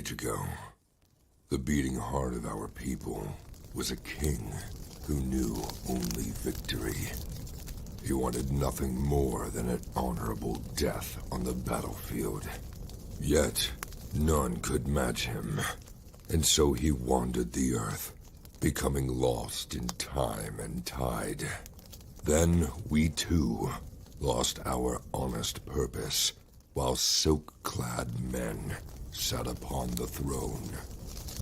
age ago, the beating heart of our people was a king who knew only victory. He wanted nothing more than an honorable death on the battlefield. Yet, none could match him, and so he wandered the earth, becoming lost in time and tide. Then we too lost our honest purpose, while silk-clad men sat upon the throne.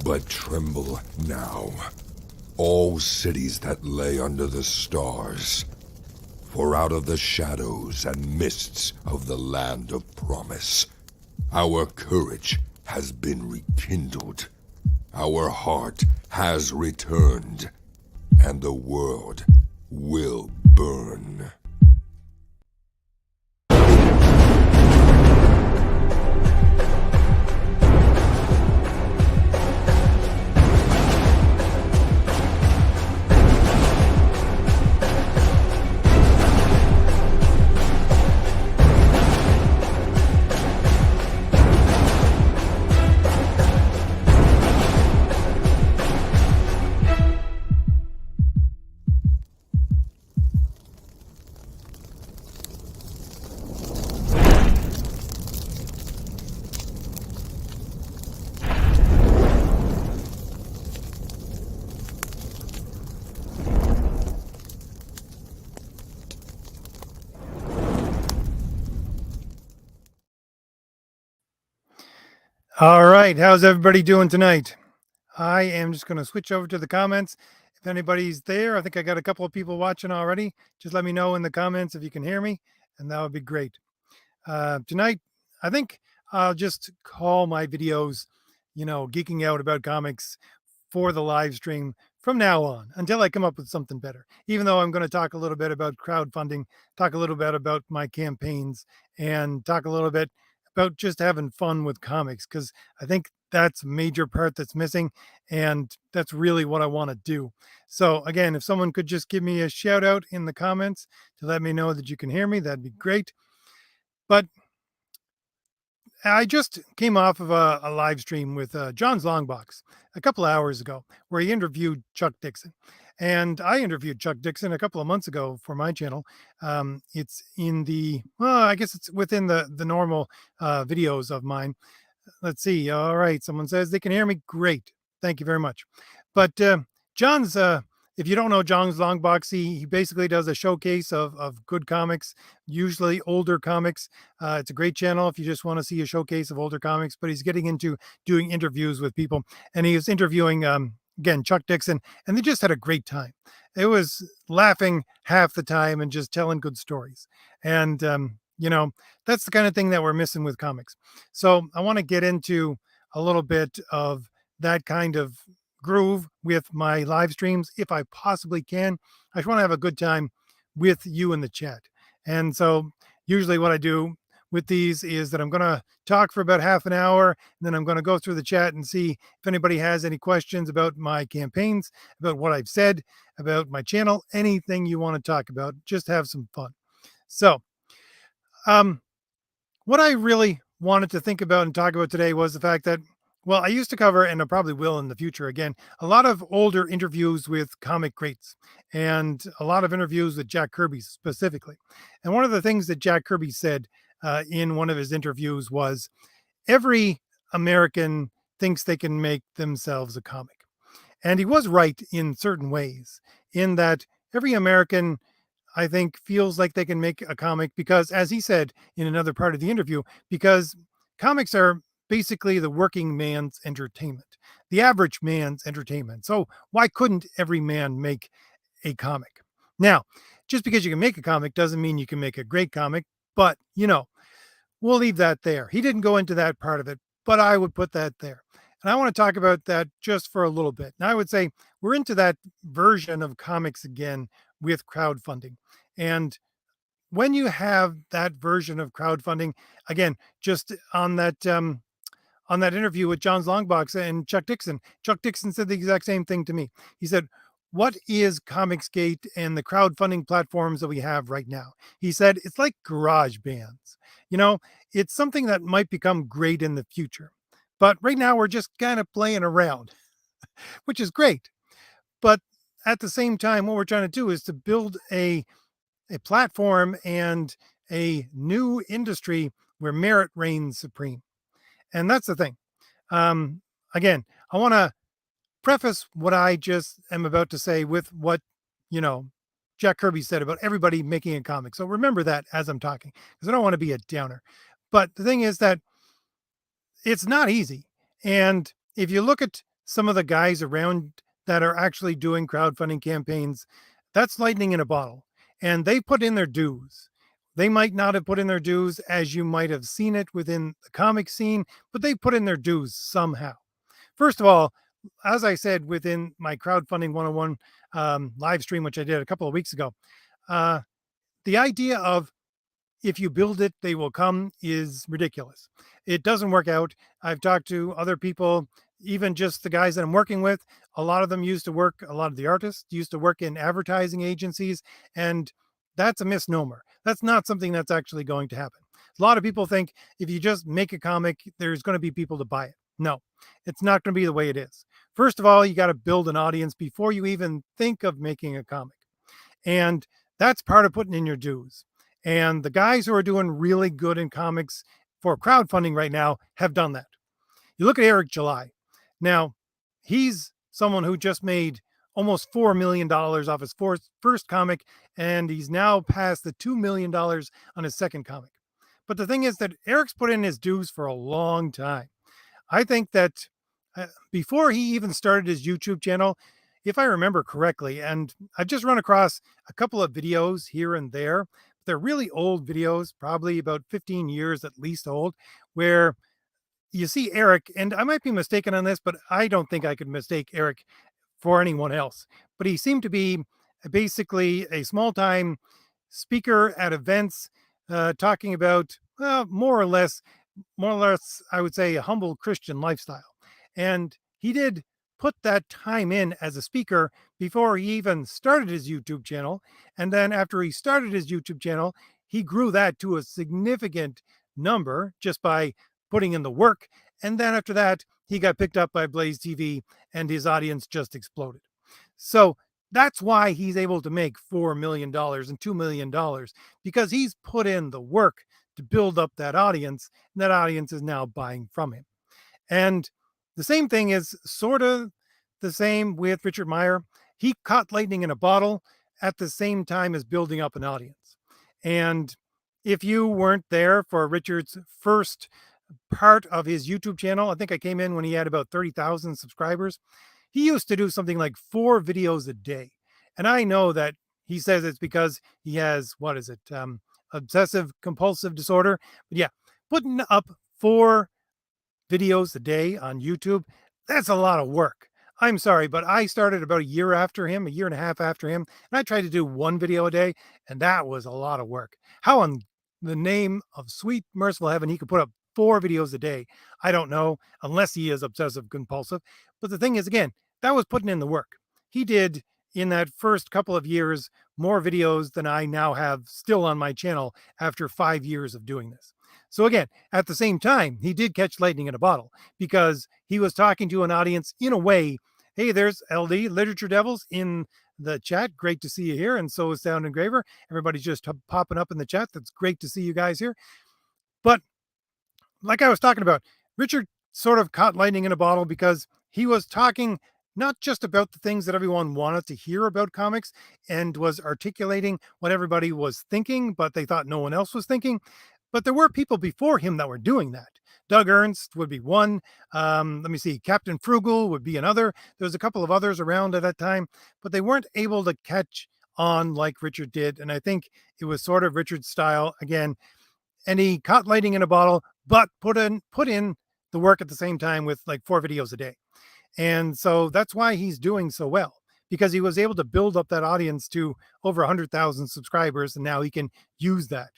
But tremble now, all cities that lay under the stars, for out of the shadows and mists of the land of promise, our courage has been rekindled, our heart has returned, and the world will burn. All right, how's everybody doing tonight? I am just going to switch over to the comments. If anybody's there, I think I got a couple of people watching already. Just let me know in the comments if you can hear me, and that would be great. Tonight, I think I'll just call my videos, geeking out about comics for the live stream from now on until I come up with something better. Even though I'm going to talk a little bit about crowdfunding, talk a little bit about my campaigns, and talk a little bit about just having fun with comics, because I think that's a major part that's missing, and that's really what I want to do. So again, if someone could just give me a shout out in the comments to let me know that you can hear me, that'd be great. But I just came off of a live stream with John's Longbox a couple of hours ago, where he interviewed Chuck Dixon. And I interviewed Chuck Dixon a couple of months ago for my channel. It's in I guess it's within the normal videos of mine. Let's see. All right. Someone says they can hear me. Great. Thank you very much. But John's, if you don't know John's Longbox, he basically does a showcase of good comics, usually older comics. It's a great channel if you just want to see a showcase of older comics, but he's getting into doing interviews with people. And he was interviewing, again, Chuck Dixon, and they just had a great time. It was laughing half the time and just telling good stories. And, that's the kind of thing that we're missing with comics. So I want to get into a little bit of that kind of groove with my live streams if I possibly can. I just want to have a good time with you in the chat. And so usually what I do with these is that I'm going to talk for about half an hour, and then I'm going to go through the chat and see if anybody has any questions about my campaigns, about what I've said, about my channel, anything you want to talk about. Just have some fun. So what I really wanted to think about and talk about today was the fact that, well, I used to cover, and I probably will in the future again, a lot of older interviews with comic greats and a lot of interviews with Jack Kirby specifically. And one of the things that Jack Kirby said in one of his interviews was every American thinks they can make themselves a comic. And he was right in certain ways, in that every American, I think, feels like they can make a comic because, as he said in another part of the interview, because comics are basically the working man's entertainment, the average man's entertainment. So why couldn't every man make a comic? Now, just because you can make a comic doesn't mean you can make a great comic, but we'll leave that there. He didn't go into that part of it, but I would put that there. And I want to talk about that just for a little bit. Now, I would say we're into that version of comics again with crowdfunding. And when you have that version of crowdfunding, again, just on that interview with John's Longbox and Chuck Dixon said the exact same thing to me. He said, "What is Comicsgate and the crowdfunding platforms that we have right now?" He said, "It's like garage bands. It's something that might become great in the future, But right now we're just kind of playing around, which is great. But at the same time, what we're trying to do is to build a platform and a new industry where merit reigns supreme. And that's the thing. Um, Again, I want to preface what I just am about to say with what, you know, Jack Kirby said about everybody making a comic. So remember that as I'm talking, because I don't want to be a downer. But the thing is that it's not easy. And if you look at some of the guys around that are actually doing crowdfunding campaigns, that's lightning in a bottle. And they put in their dues. They might not have put in their dues as you might have seen it within the comic scene, but they put in their dues somehow. First of all, as I said within my crowdfunding 101 live stream, which I did a couple of weeks ago, uh, the idea of if you build it, they will come is ridiculous. It doesn't work out. I've talked to other people, even just the guys that I'm working with. A lot of them used to work, a lot of the artists used to work in advertising agencies, and that's a misnomer. That's not something that's actually going to happen. A lot of people think if you just make a comic, there's going to be people to buy it. No, it's not going to be the way it is. First of all, you got to build an audience before you even think of making a comic. And that's part of putting in your dues. And the guys who are doing really good in comics for crowdfunding right now have done that. You look at Eric July. Now, he's someone who just made almost $4 million off his first comic, and he's now past the $2 million on his second comic. But the thing is that Eric's put in his dues for a long time. I think that before he even started his YouTube channel, if I remember correctly, and I've just run across a couple of videos here and there, they're really old videos, probably about 15 years at least old, where you see Eric, and I might be mistaken on this, but I don't think I could mistake Eric for anyone else. But he seemed to be basically a small time speaker at events, talking about more or less, I would say, a humble Christian lifestyle. And he did put that time in as a speaker before he even started his YouTube channel. And then after he started his YouTube channel, he grew that to a significant number just by putting in the work. And then after that, he got picked up by Blaze TV and his audience just exploded. So that's why he's able to make $4 million and $2 million because he's put in the work to build up that audience. And that audience is now buying from him. And the same thing is sort of the same with Richard Meyer. He caught lightning in a bottle at the same time as building up an audience. And if you weren't there for Richard's first part of his YouTube channel, I think I came in when he had about 30,000 subscribers. He used to do something like 4 videos a day. And I know that he says it's because he has, what is it, obsessive compulsive disorder. But yeah, putting up 4 videos a day on YouTube, that's a lot of work. I'm sorry, but I started about a year after him, a year and a half after him, and I tried to do 1 video a day, and that was a lot of work. How in the name of sweet merciful heaven he could put up 4 videos a day, I don't know, unless he is obsessive compulsive. But the thing is, again, that was putting in the work. He did in that first couple of years more videos than I now have still on my channel after 5 years of doing this. So again, at the same time, he did catch lightning in a bottle because he was talking to an audience in a way. Hey, there's LD Literature Devils in the chat. Great to see you here. And so is Sound Engraver. Everybody's just popping up in the chat. That's great to see you guys here. But like I was talking about, Richard sort of caught lightning in a bottle because he was talking not just about the things that everyone wanted to hear about comics and was articulating what everybody was thinking, but they thought no one else was thinking. But there were people before him that were doing that. Doug Ernst would be one. Let me see. Captain Frugal would be another. There was a couple of others around at that time, but they weren't able to catch on like Richard did. And I think it was sort of Richard's style again. And he caught lightning in a bottle, but put in the work at the same time with like 4 videos a day. And so that's why he's doing so well, because he was able to build up that audience to over 100,000 subscribers. And now he can use that.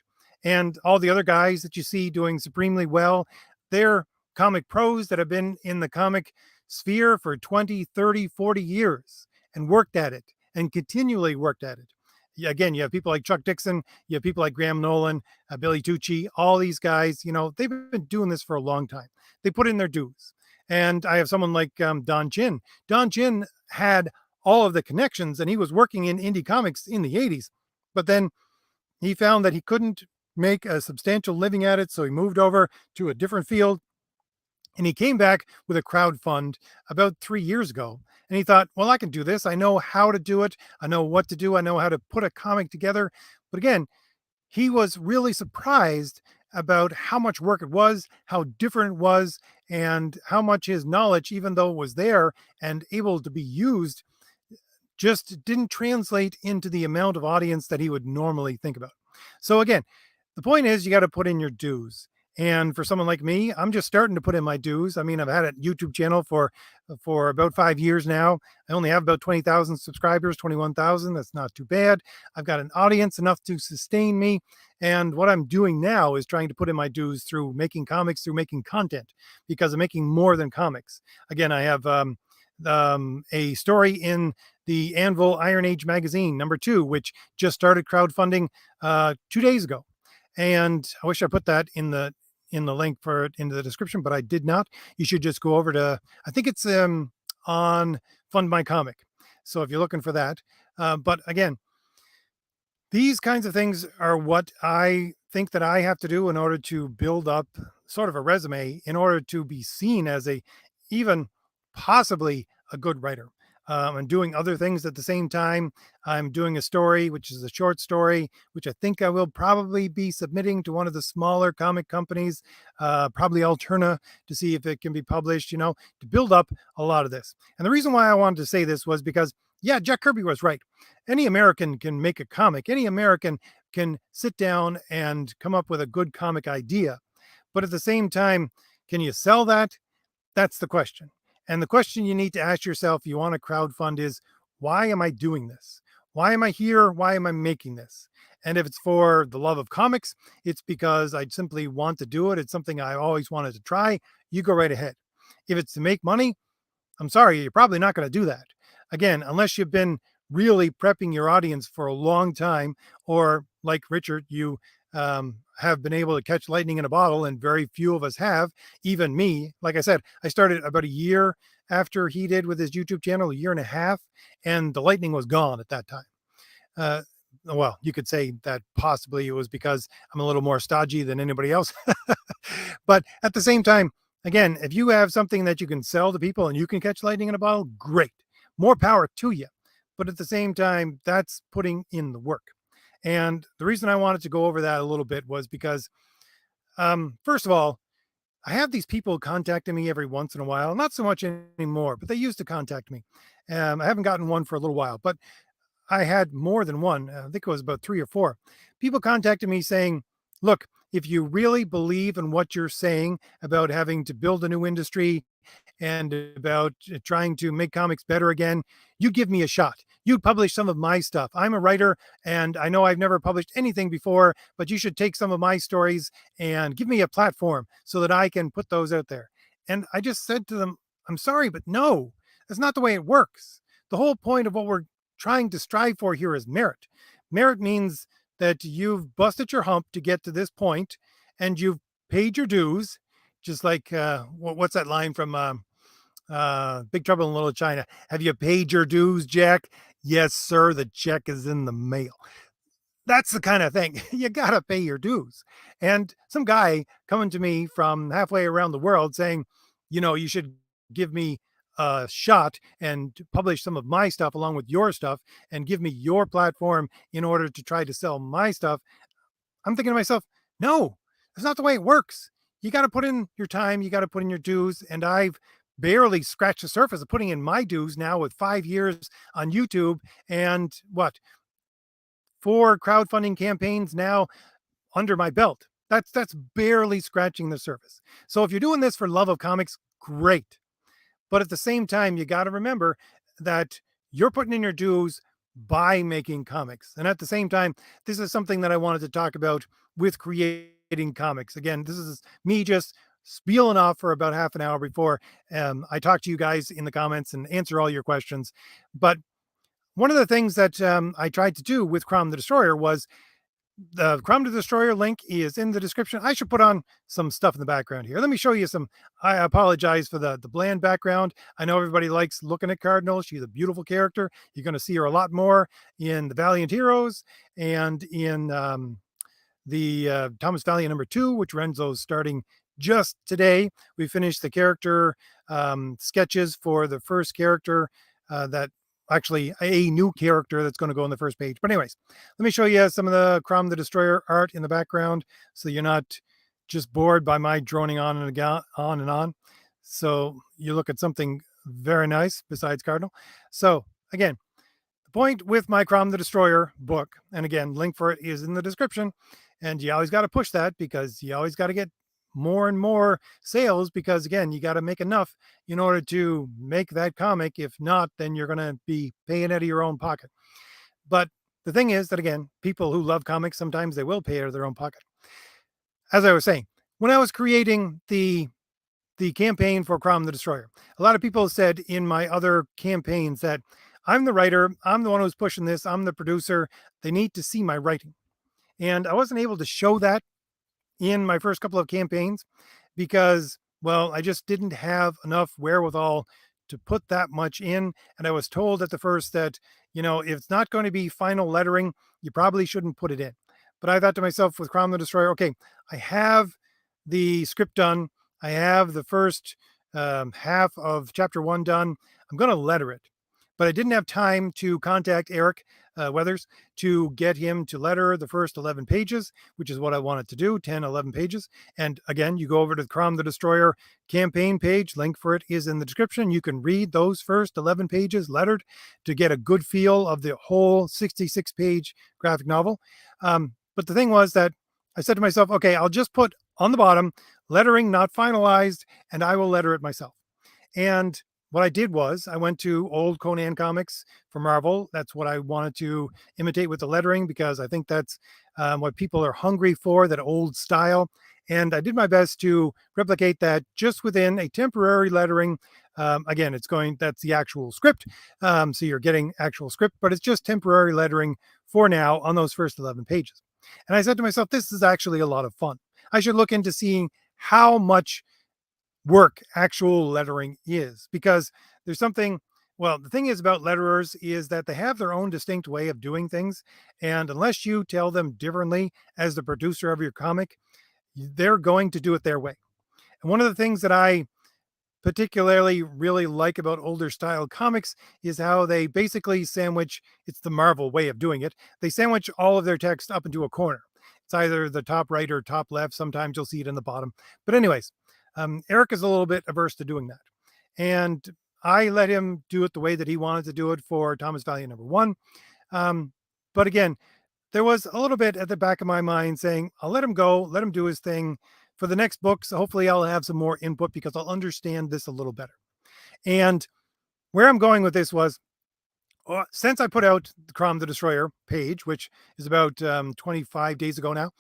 And all the other guys that you see doing supremely well, they're comic pros that have been in the comic sphere for 20, 30, 40 years and worked at it and continually worked at it. Again, you have people like Chuck Dixon, you have people like Graham Nolan, Billy Tucci, all these guys, they've been doing this for a long time. They put in their dues. And I have someone like Don Chin. Don Chin had all of the connections and he was working in indie comics in the 80s. But then he found that he couldn't make a substantial living at it. So he moved over to a different field and he came back with a crowd fund about 3 years ago. And he thought, well, I can do this. I know how to do it. I know what to do. I know how to put a comic together. But again, he was really surprised about how much work it was, how different it was, and how much his knowledge, even though it was there and able to be used, just didn't translate into the amount of audience that he would normally think about. So again, the point is you got to put in your dues. And for someone like me, I'm just starting to put in my dues. I mean, I've had a YouTube channel for about 5 years now. I only have about 20,000 subscribers, 21,000. That's not too bad. I've got an audience enough to sustain me. And what I'm doing now is trying to put in my dues through making comics, through making content, because I'm making more than comics. Again, I have a story in the Anvil Iron Age magazine, #2, which just started crowdfunding 2 days ago. And I wish I put that in the link for it into the description, but I did not. You should just go over to, I think it's on Fund My Comic. So if you're looking for that, but again, these kinds of things are what I think that I have to do in order to build up sort of a resume in order to be seen as a even possibly a good writer. I'm doing other things at the same time. I'm doing a story, which is a short story, which I think I will probably be submitting to one of the smaller comic companies, probably Alterna, to see if it can be published, to build up a lot of this. And the reason why I wanted to say this was because, yeah, Jack Kirby was right. Any American can make a comic. Any American can sit down and come up with a good comic idea. But at the same time, can you sell that? That's the question. And the question you need to ask yourself if you want to crowdfund is, why am I doing this? Why am I here? Why am I making this? And if it's for the love of comics, it's because I simply want to do it. It's something I always wanted to try. You go right ahead. If it's to make money, I'm sorry, you're probably not going to do that. Again, unless you've been really prepping your audience for a long time, or like Richard, you have been able to catch lightning in a bottle, and very few of us have, even me. Like I said, I started about a year after he did with his YouTube channel, a year and a half, and the lightning was gone at that time. Uh, well, you could say that possibly it was because I'm a little more stodgy than anybody else. But at the same time, again, if you have something that you can sell to people and you can catch lightning in a bottle, great. More power to you. But at the same time, that's putting in the work. And the reason I wanted to go over that a little bit was because, first of all, I have these people contacting me every once in a while, not so much anymore, but they used to contact me. I haven't gotten one for a little while, but I had more than one. I think it was about 3 or 4 people contacted me saying, look, if you really believe in what you're saying about having to build a new industry and about trying to make comics better again, you give me a shot. You publish some of my stuff. I'm a writer and I know I've never published anything before, but you should take some of my stories and give me a platform so that I can put those out there. And I just said to them, I'm sorry, but no, that's not the way it works. The whole point of what we're trying to strive for here is merit. Merit means that you've busted your hump to get to this point and you've paid your dues, just like what's that line from Big Trouble in Little China? Have you paid your dues, Jack? Yes, sir. The check is in the mail. That's the kind of thing. You got to pay your dues. And some guy coming to me from halfway around the world saying, you should give me a shot and publish some of my stuff along with your stuff and give me your platform in order to try to sell my stuff. I'm thinking to myself, no, that's not the way it works. You got to put in your time, you got to put in your dues. And I've barely scratched the surface of putting in my dues now with 5 years on YouTube and 4 crowdfunding campaigns now under my belt. That's barely scratching the surface. So if you're doing this for love of comics, great. But at the same time, you got to remember that you're putting in your dues by making comics. And at the same time, this is something that I wanted to talk about with creating comics. Again, this is me just spieling off for about half an hour before I talk to you guys in the comments and answer all your questions. But one of the things that I tried to do with Crom the Destroyer was The Crumb the Destroyer link is in the description. I should put on some stuff in the background here. Let me show you some. I apologize for the bland background. I know everybody likes looking at Cardinal. She's a beautiful character. You're going to see her a lot more in the Valiant Heroes and in the Thomas Valiant #2, which Renzo's starting just today. We finished the character sketches for the first character that actually a new character that's going to go on the first page. But anyways, let me show you some of the Crom the Destroyer art in the background so you're not just bored by my droning on and on. So you look at something very nice besides Cardinal. So again, the point with my Crom the Destroyer book, and again, link for it is in the description, and you always got to push that because you always got to get more and more sales because again, you got to make enough in order to make that comic. If not, then you're going to be paying out of your own pocket. But the thing is that again, people who love comics, sometimes they will pay out of their own pocket. As I was saying, when I was creating the campaign for Crom the Destroyer, a lot of people said in my other campaigns that I'm the writer, I'm the one who's pushing this, I'm the producer. They need to see my writing. And I wasn't able to show that in my first couple of campaigns because, well, I just didn't have enough wherewithal to put that much in. And I was told at the first that, if it's not going to be final lettering, you probably shouldn't put it in. But I thought to myself with Crom the Destroyer, okay, I have the script done. I have the first half of chapter 1 done. I'm going to letter it. But I didn't have time to contact Eric Weathers to get him to letter the first 11 pages, which is what I wanted to do, 10, 11 pages. And again, you go over to the Crom the Destroyer campaign page. Link for it is in the description. You can read those first 11 pages lettered to get a good feel of the whole 66-page graphic novel. But the thing was that I said to myself, okay, I'll just put on the bottom, lettering not finalized, and I will letter it myself. And what I did was I went to old Conan comics for Marvel. That's what I wanted to imitate with the lettering because I think that's what people are hungry for, that old style. And I did my best to replicate that just within a temporary lettering. Again, that's the actual script. So you're getting actual script, but it's just temporary lettering for now on those first 11 pages. And I said to myself, this is actually a lot of fun. I should look into seeing how much work actual lettering is because there's something. Well, the thing is about letterers is that they have their own distinct way of doing things, and unless you tell them differently as the producer of your comic, they're going to do it their way. And one of the things that I particularly really like about older style comics is how they basically sandwich, it's the Marvel way of doing it, they sandwich all of their text up into a corner. It's either the top right or top left. Sometimes you'll see it in the bottom. But anyways, Eric is a little bit averse to doing that. And I let him do it the way that he wanted to do it for Thomas Valiant #1. But again, there was a little bit at the back of my mind saying, I'll let him go, let him do his thing for the next book. So hopefully I'll have some more input because I'll understand this a little better. And where I'm going with this was, since I put out the Crom the Destroyer page, which is about 25 days ago now,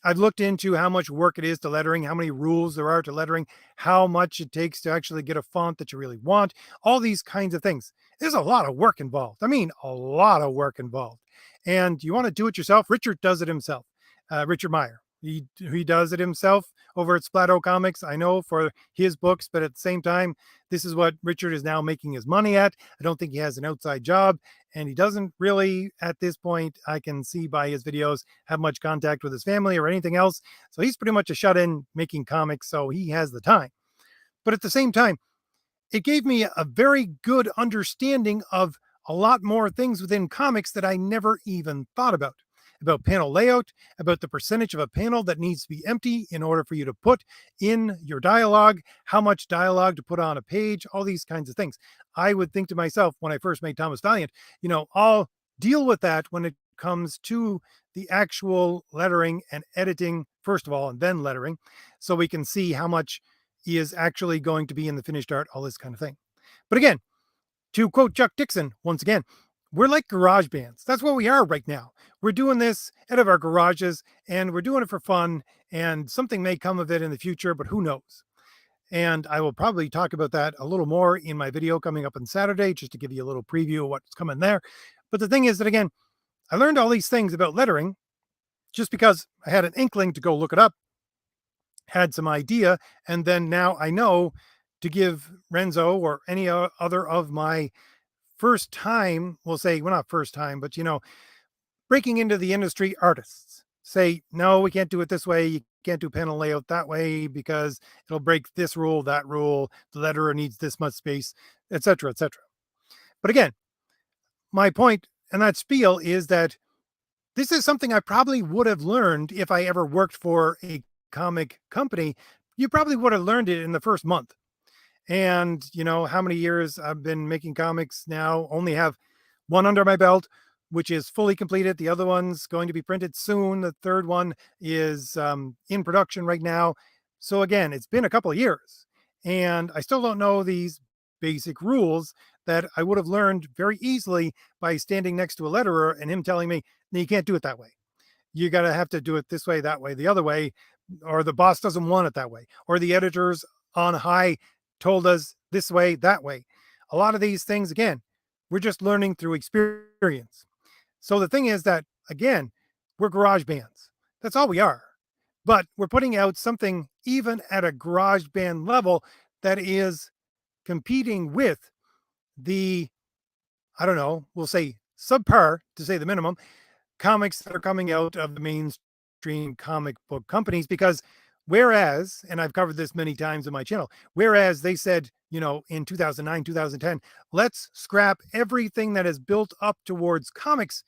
I've looked into how much work it is to lettering, how many rules there are to lettering, how much it takes to actually get a font that you really want, all these kinds of things. There's a lot of work involved. I mean, a lot of work involved. And you want to do it yourself? Richard does it himself. Richard Meyer. He does it himself over at Splato Comics, I know, for his books, but at the same time, this is what Richard is now making his money at. I don't think he has an outside job, and he doesn't really, at this point, I can see by his videos, have much contact with his family or anything else. So he's pretty much a shut-in making comics, so he has the time. But at the same time, it gave me a very good understanding of a lot more things within comics that I never even thought about panel layout, about the percentage of a panel that needs to be empty in order for you to put in your dialogue, how much dialogue to put on a page, all these kinds of things. I would think to myself when I first made Thomas Valiant, I'll deal with that when it comes to the actual lettering and editing, first of all, and then lettering, so we can see how much is actually going to be in the finished art, all this kind of thing. But again, to quote Chuck Dixon, once again, we're like garage bands. That's what we are right now. We're doing this out of our garages and we're doing it for fun, and something may come of it in the future, but who knows? And I will probably talk about that a little more in my video coming up on Saturday, just to give you a little preview of what's coming there. But the thing is that, again, I learned all these things about lettering just because I had an inkling to go look it up, had some idea, and then now I know to give Renzo or any other of my first time, we'll say, well, not first time, but breaking into the industry artists say, no, we can't do it this way. You can't do panel layout that way because it'll break this rule, that rule. The letterer needs this much space, etc., etc. But again, my point and that spiel is that this is something I probably would have learned if I ever worked for a comic company. You probably would have learned it in the first month. And how many years I've been making comics now, only have one under my belt, which is fully completed. The other one's going to be printed soon. The third one is in production right now. So again, it's been a couple of years and I still don't know these basic rules that I would have learned very easily by standing next to a letterer and him telling me, no, you can't do it that way. You got to have to do it this way, that way, the other way, or the boss doesn't want it that way, or the editors on high told us this way, that way. A lot of these things, again, we're just learning through experience. So the thing is that, again, we're garage bands. That's all we are. But we're putting out something even at a garage band level that is competing with the, I don't know, we'll say subpar to say the minimum, comics that are coming out of the mainstream comic book companies. Because whereas, and I've covered this many times in my channel, whereas they said, in 2009, 2010, let's scrap everything that is built up towards comics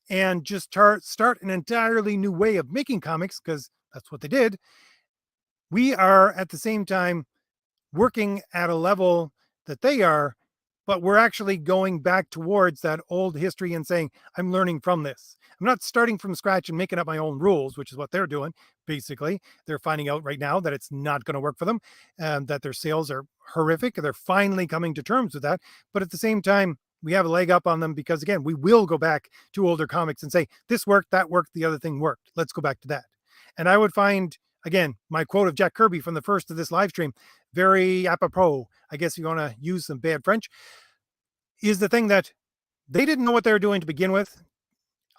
and just start an entirely new way of making comics, because that's what they did. We are at the same time working at a level that they are, but we're actually going back towards that old history and saying, I'm learning from this. I'm not starting from scratch and making up my own rules, which is what they're doing. Basically, they're finding out right now that it's not going to work for them, that their sales are horrific. They're finally coming to terms with that. But at the same time, we have a leg up on them because, again, we will go back to older comics and say, this worked, that worked, the other thing worked. Let's go back to that. And I would find, again, my quote of Jack Kirby from the first of this live stream, very apropos, I guess you want to use some bad French, is the thing that they didn't know what they were doing to begin with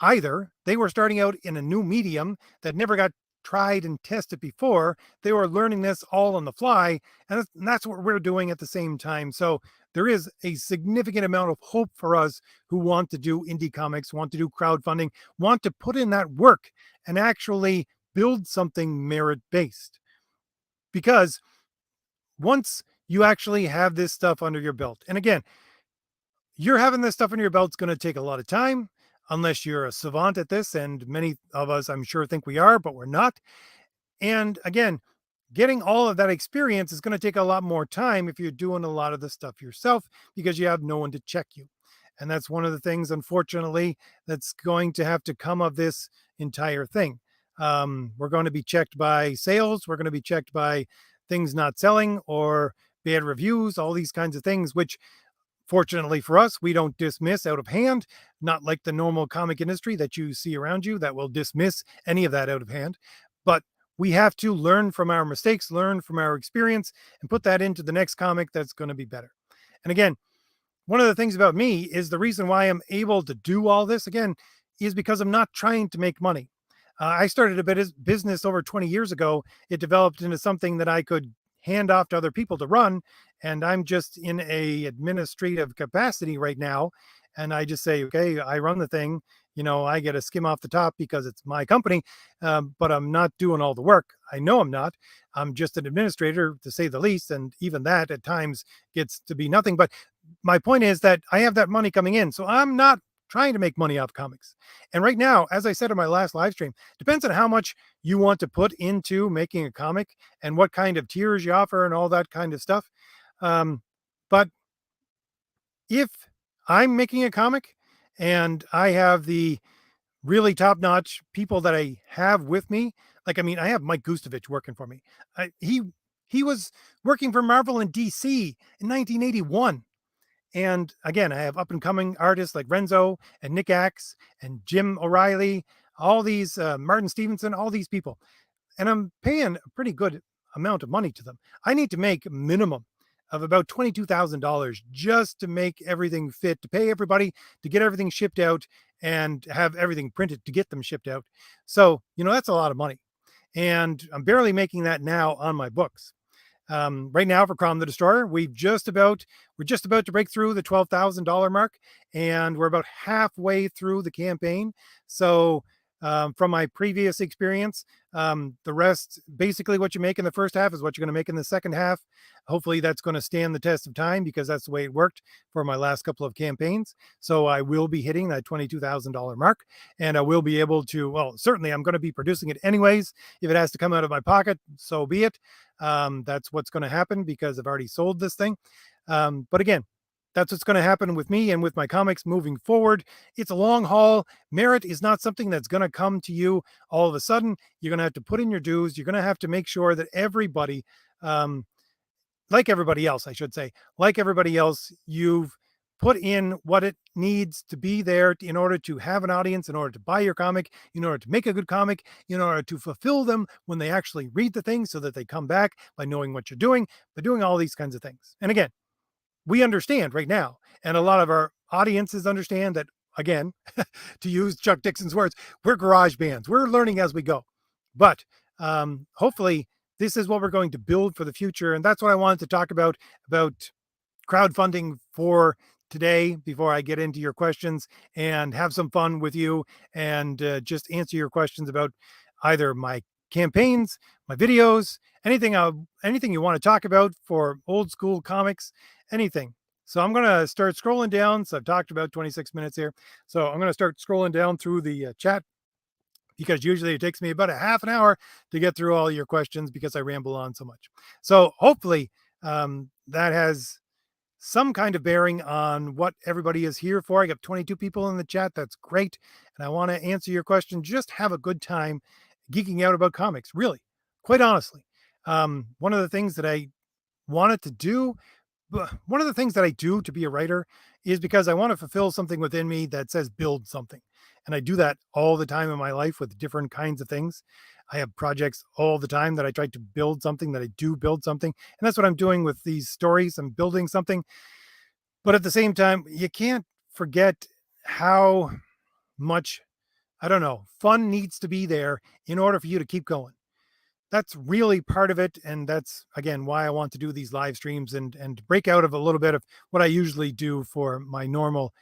either. They were starting out in a new medium that never got tried and tested before. They were learning this all on the fly, and that's what we're doing at the same time. So there is a significant amount of hope for us who want to do indie comics, want to do crowdfunding, want to put in that work and actually build something merit-based. Because once you actually have this stuff under your belt, and again, you're having this stuff under your belt is going to take a lot of time, unless you're a savant at this, and many of us, I'm sure, think we are, but we're not. And again, getting all of that experience is going to take a lot more time if you're doing a lot of the stuff yourself because you have no one to check you. And that's one of the things, unfortunately, that's going to have to come of this entire thing. We're going to be checked by sales. We're going to be checked by things not selling or bad reviews, all these kinds of things, which fortunately for us, we don't dismiss out of hand, not like the normal comic industry that you see around you that will dismiss any of that out of hand. But we have to learn from our mistakes, learn from our experience, and put that into the next comic that's going to be better. And again, one of the things about me is the reason why I'm able to do all this, again, is because I'm not trying to make money. I started a business over 20 years ago. It developed into something that I could hand off to other people to run. And I'm just in a administrative capacity right now. And I just say, okay, I run the thing. I get a skim off the top because it's my company, but I'm not doing all the work. I know I'm not. I'm just an administrator, to say the least. And even that at times gets to be nothing. But my point is that I have that money coming in. So I'm not trying to make money off comics. And right now, as I said in my last live stream, depends on how much you want to put into making a comic and what kind of tiers you offer and all that kind of stuff. But if I'm making a comic and I have the really top-notch people that I have with me, like, I mean, I have Mike Gustovich working for me. He was working for Marvel and DC in 1981. And again, I have up and coming artists like Renzo and Nick Axe and Jim O'Reilly, all these, Martin Stevenson, all these people. And I'm paying a pretty good amount of money to them. I need to make minimum of about $22,000 just to make everything fit, to pay everybody, to get everything shipped out, and have everything printed to get them shipped out. So, that's a lot of money. And I'm barely making that now on my books. Right now for Crom the Destroyer, we're just about to break through the $12,000 mark, and we're about halfway through the campaign. So from my previous experience, the rest, basically what you make in the first half is what you're going to make in the second half. Hopefully that's going to stand the test of time, because that's the way it worked for my last couple of campaigns. So I will be hitting that $22,000 mark, and I will be able to, well, certainly I'm going to be producing it anyways. If it has to come out of my pocket, so be it. That's what's going to happen, because I've already sold this thing. But again, that's what's going to happen with me and with my comics moving forward. It's a long haul. Merit is not something that's going to come to you all of a sudden. You're going to have to put in your dues. You're going to have to make sure that everybody, like everybody else, I should say, like everybody else, you've put in what it needs to be there in order to have an audience, in order to buy your comic, in order to make a good comic, in order to fulfill them when they actually read the thing, so that they come back by knowing what you're doing, by doing all these kinds of things. And again, we understand right now, and a lot of our audiences understand that, again, to use Chuck Dixon's words, we're garage bands. We're learning as we go. But hopefully this is what we're going to build for the future. And that's what I wanted to talk about crowdfunding for today, before I get into your questions and have some fun with you, and just answer your questions about either my campaigns, my videos, anything you want to talk about for old school comics, anything. So I'm going to start scrolling down. So I've talked about 26 minutes here. So I'm going to start scrolling down through the chat, because usually it takes me about a half an hour to get through all your questions, because I ramble on so much. So hopefully that has some kind of bearing on what everybody is here for. I got 22 people in the chat. That's great. And I want to answer your question. Just have a good time geeking out about comics, really, quite honestly. One of the things that I wanted to do, one of the things that I do to be a writer, is because I want to fulfill something within me that says build something. And I do that all the time in my life with different kinds of things. I have projects all the time that I try to build something, that I do build something. And that's what I'm doing with these stories. I'm building something. But at the same time, you can't forget how much, I don't know, fun needs to be there in order for you to keep going. That's really part of it. And that's, again, why I want to do these live streams, and break out of a little bit of what I usually do for my normal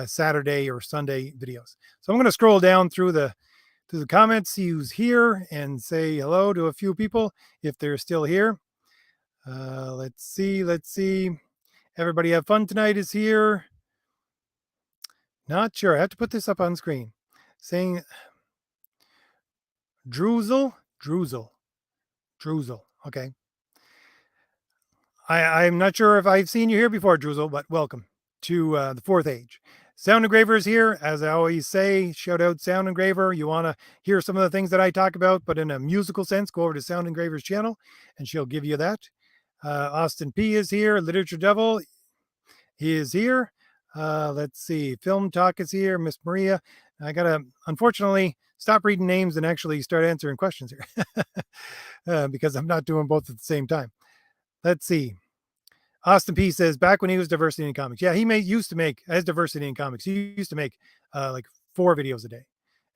Saturday or Sunday videos. So I'm going to scroll down through the comments, see who's here, and say hello to a few people if they're still here. Let's see. Everybody have fun tonight is here. Not sure. I have to put this up on screen. Saying Druzel. Okay. I'm not sure if I've seen you here before, Druzel, but welcome to the Fourth Age. Sound Engraver is here. As I always say, shout out Sound Engraver. You want to hear some of the things that I talk about, but in a musical sense, go over to Sound Engraver's channel, and she'll give you that. Austin P is here. Literature Devil, he is here. Let's see. Film Talk is here. Miss Maria. I got to, unfortunately, stop reading names and actually start answering questions here because I'm not doing both at the same time. Let's see. Austin P says, back when he was diversity in comics. Yeah, he used to make, as diversity in comics, he used to make like 4 videos a day.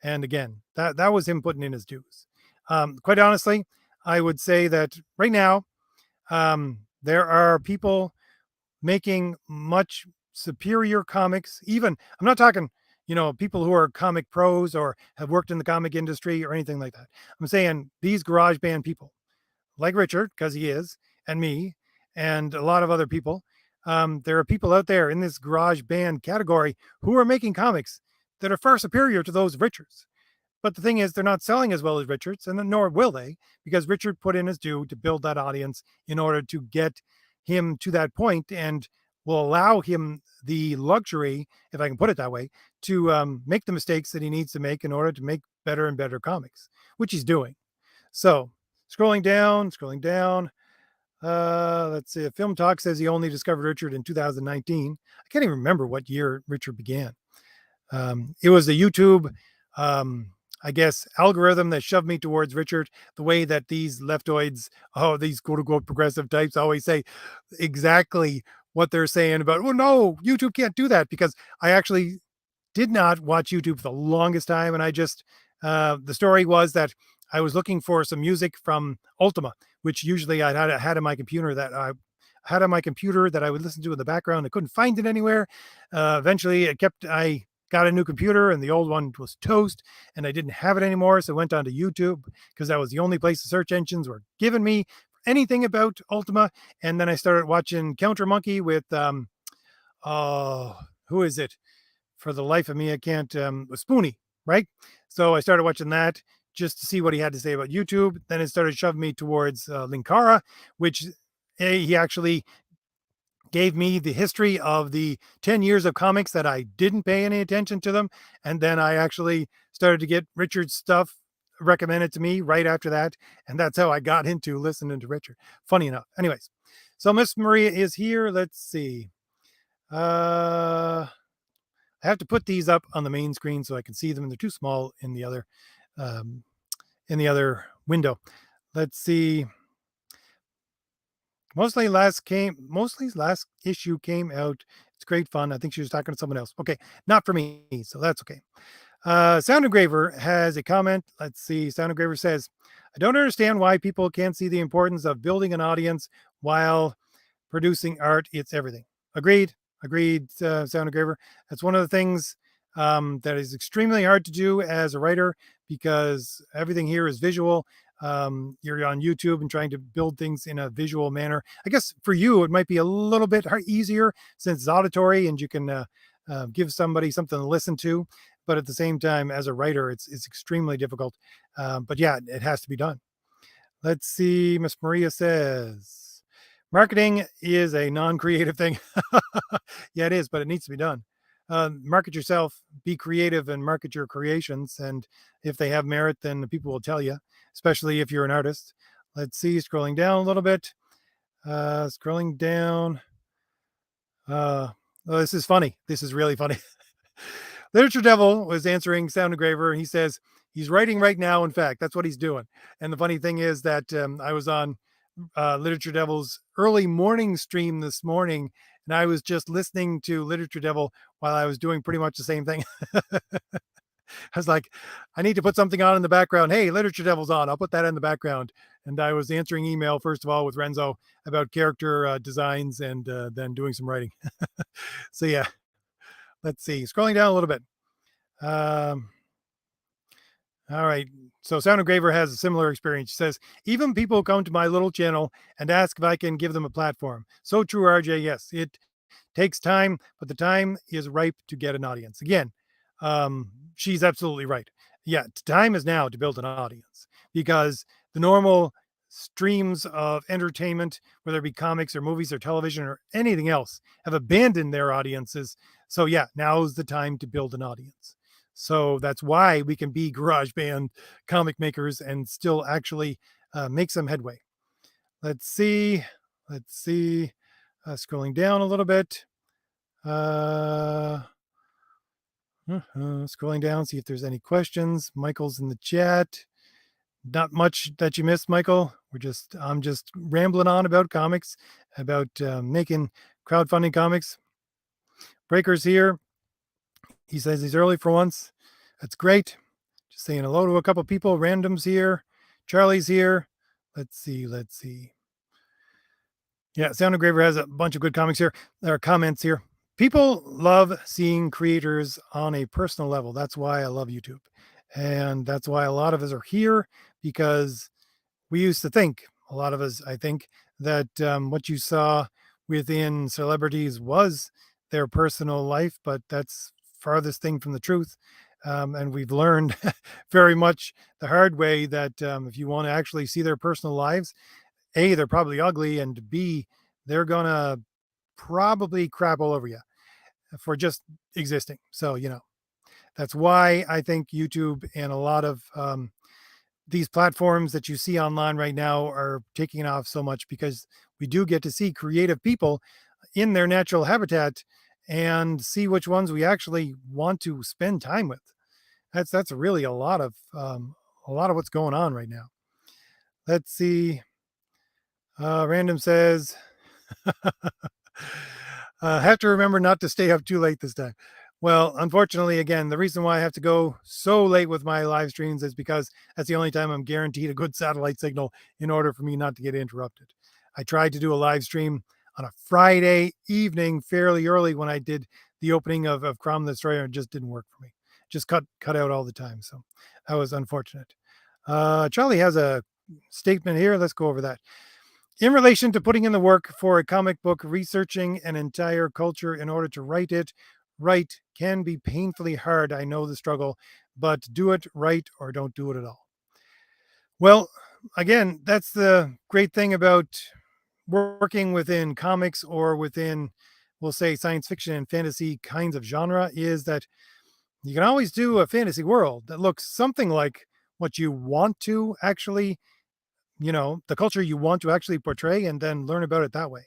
And again, that was him putting in his dues. Quite honestly, I would say that right now, there are people making much superior comics. Even, I'm not talking, people who are comic pros or have worked in the comic industry or anything like that. I'm saying these garage band people, like Richard, because he is, and me, and a lot of other people. There are people out there in this garage band category who are making comics that are far superior to those of Richard's. But the thing is, they're not selling as well as Richard's, and nor will they, because Richard put in his due to build that audience in order to get him to that point, and will allow him the luxury, if I can put it that way, to make the mistakes that he needs to make in order to make better and better comics, which he's doing. So scrolling down. Let's see. Film Talk says he only discovered Richard in 2019. I can't even remember what year Richard began. It was the YouTube I guess, algorithm that shoved me towards Richard, the way that these leftoids, oh, these quote unquote progressive types always say exactly what they're saying about, well, no, YouTube can't do that, because I actually did not watch YouTube for the longest time. And I just, the story was that I was looking for some music from Ultima, which usually had on my computer that I would listen to in the background. I couldn't find it anywhere. Eventually, I got a new computer and the old one was toast and I didn't have it anymore. So I went onto YouTube because that was the only place the search engines were giving me anything about Ultima. And then I started watching Counter Monkey with, oh, who is it? For the life of me, I can't, Spoonie, right? So I started watching that just to see what he had to say about YouTube. Then it started shoving me towards Linkara, which he actually gave me the history of the 10 years of comics that I didn't pay any attention to them. And then I actually started to get Richard's stuff recommended to me right after that. And that's how I got into listening to Richard. Funny enough. Anyways, so Miss Maria is here. Let's see. I have to put these up on the main screen so I can see them. They're too small um, in the other window. Let's see. Mostly's last issue came out. It's great fun. I think she was talking to someone else. Okay, not for me, so that's okay. Sound Engraver has a comment. Let's see. Sound Engraver says, I don't understand why people can't see the importance of building an audience while producing art. It's everything. Agreed. Agreed, Sound Engraver. That's one of the things that is extremely hard to do as a writer, because everything here is visual. You're on YouTube and trying to build things in a visual manner. I guess for you, it might be a little bit easier since it's auditory and you can give somebody something to listen to. But at the same time, as a writer, it's extremely difficult. But yeah, it has to be done. Let's see. Miss Maria says, marketing is a non-creative thing. Yeah, it is, but it needs to be done. Market yourself, be creative, and market your creations. And if they have merit, then the people will tell you, especially if you're an artist. Let's see, scrolling down a little bit. Scrolling down. Oh, this is funny. This is really funny. Literature Devil was answering Sound Engraver, and he says he's writing right now. In fact, that's what he's doing. And the funny thing is that I was on Literature Devil's early morning stream this morning, and I was just listening to Literature Devil while I was doing pretty much the same thing. I was like, I need to put something on in the background. Hey, Literature Devil's on. I'll put that in the background. And I was answering email, first of all, with Renzo about character designs, and then doing some writing. So, yeah, let's see. Scrolling down a little bit. All right. So Sound Engraver has a similar experience. He says, even people come to my little channel and ask if I can give them a platform. So true, RJ. Yes, it takes time, but the time is ripe to get an audience. Again, she's absolutely right. Yeah, time is now to build an audience, because the normal streams of entertainment, whether it be comics or movies or television or anything else, have abandoned their audiences. So yeah, now's the time to build an audience. So that's why we can be garage band comic makers and still actually make some headway. Let's see. Let's see. Scrolling down a little bit. Scrolling down, see if there's any questions. Michael's in the chat. Not much that you missed, Michael. I'm just rambling on about comics, about making crowdfunding comics. Breaker's here. He says he's early for once. That's great. Just saying hello to a couple people. Random's here. Charlie's here. Let's see. Let's see. Yeah, Sound Engraver has a bunch of good comics here. There are comments here. People love seeing creators on a personal level. That's why I love YouTube. And that's why a lot of us are here, because we used to think, a lot of us, I think, that what you saw within celebrities was their personal life, but that's farthest thing from the truth. And we've learned very much the hard way that if you want to actually see their personal lives, A, they're probably ugly, and B, they're going to probably crap all over you for just existing. So, that's why I think YouTube and a lot of these platforms that you see online right now are taking off so much, because we do get to see creative people in their natural habitat and see which ones we actually want to spend time with. That's really a lot of what's going on right now. Let's see. Random says, have to remember not to stay up too late this time. Well, unfortunately, again, the reason why I have to go so late with my live streams is because that's the only time I'm guaranteed a good satellite signal in order for me not to get interrupted. I tried to do a live stream on a Friday evening fairly early when I did the opening of Crom the Destroyer. It just didn't work for me. Just cut out all the time. So that was unfortunate. Charlie has a statement here. Let's go over that. In relation to putting in the work for a comic book, researching an entire culture in order to write it right can be painfully hard. I know the struggle, but do it right or don't do it at all. Well, again, that's the great thing about working within comics or within, we'll say, science fiction and fantasy kinds of genre is that you can always do a fantasy world that looks something like what you want to actually, the culture you want to actually portray, and then learn about it that way.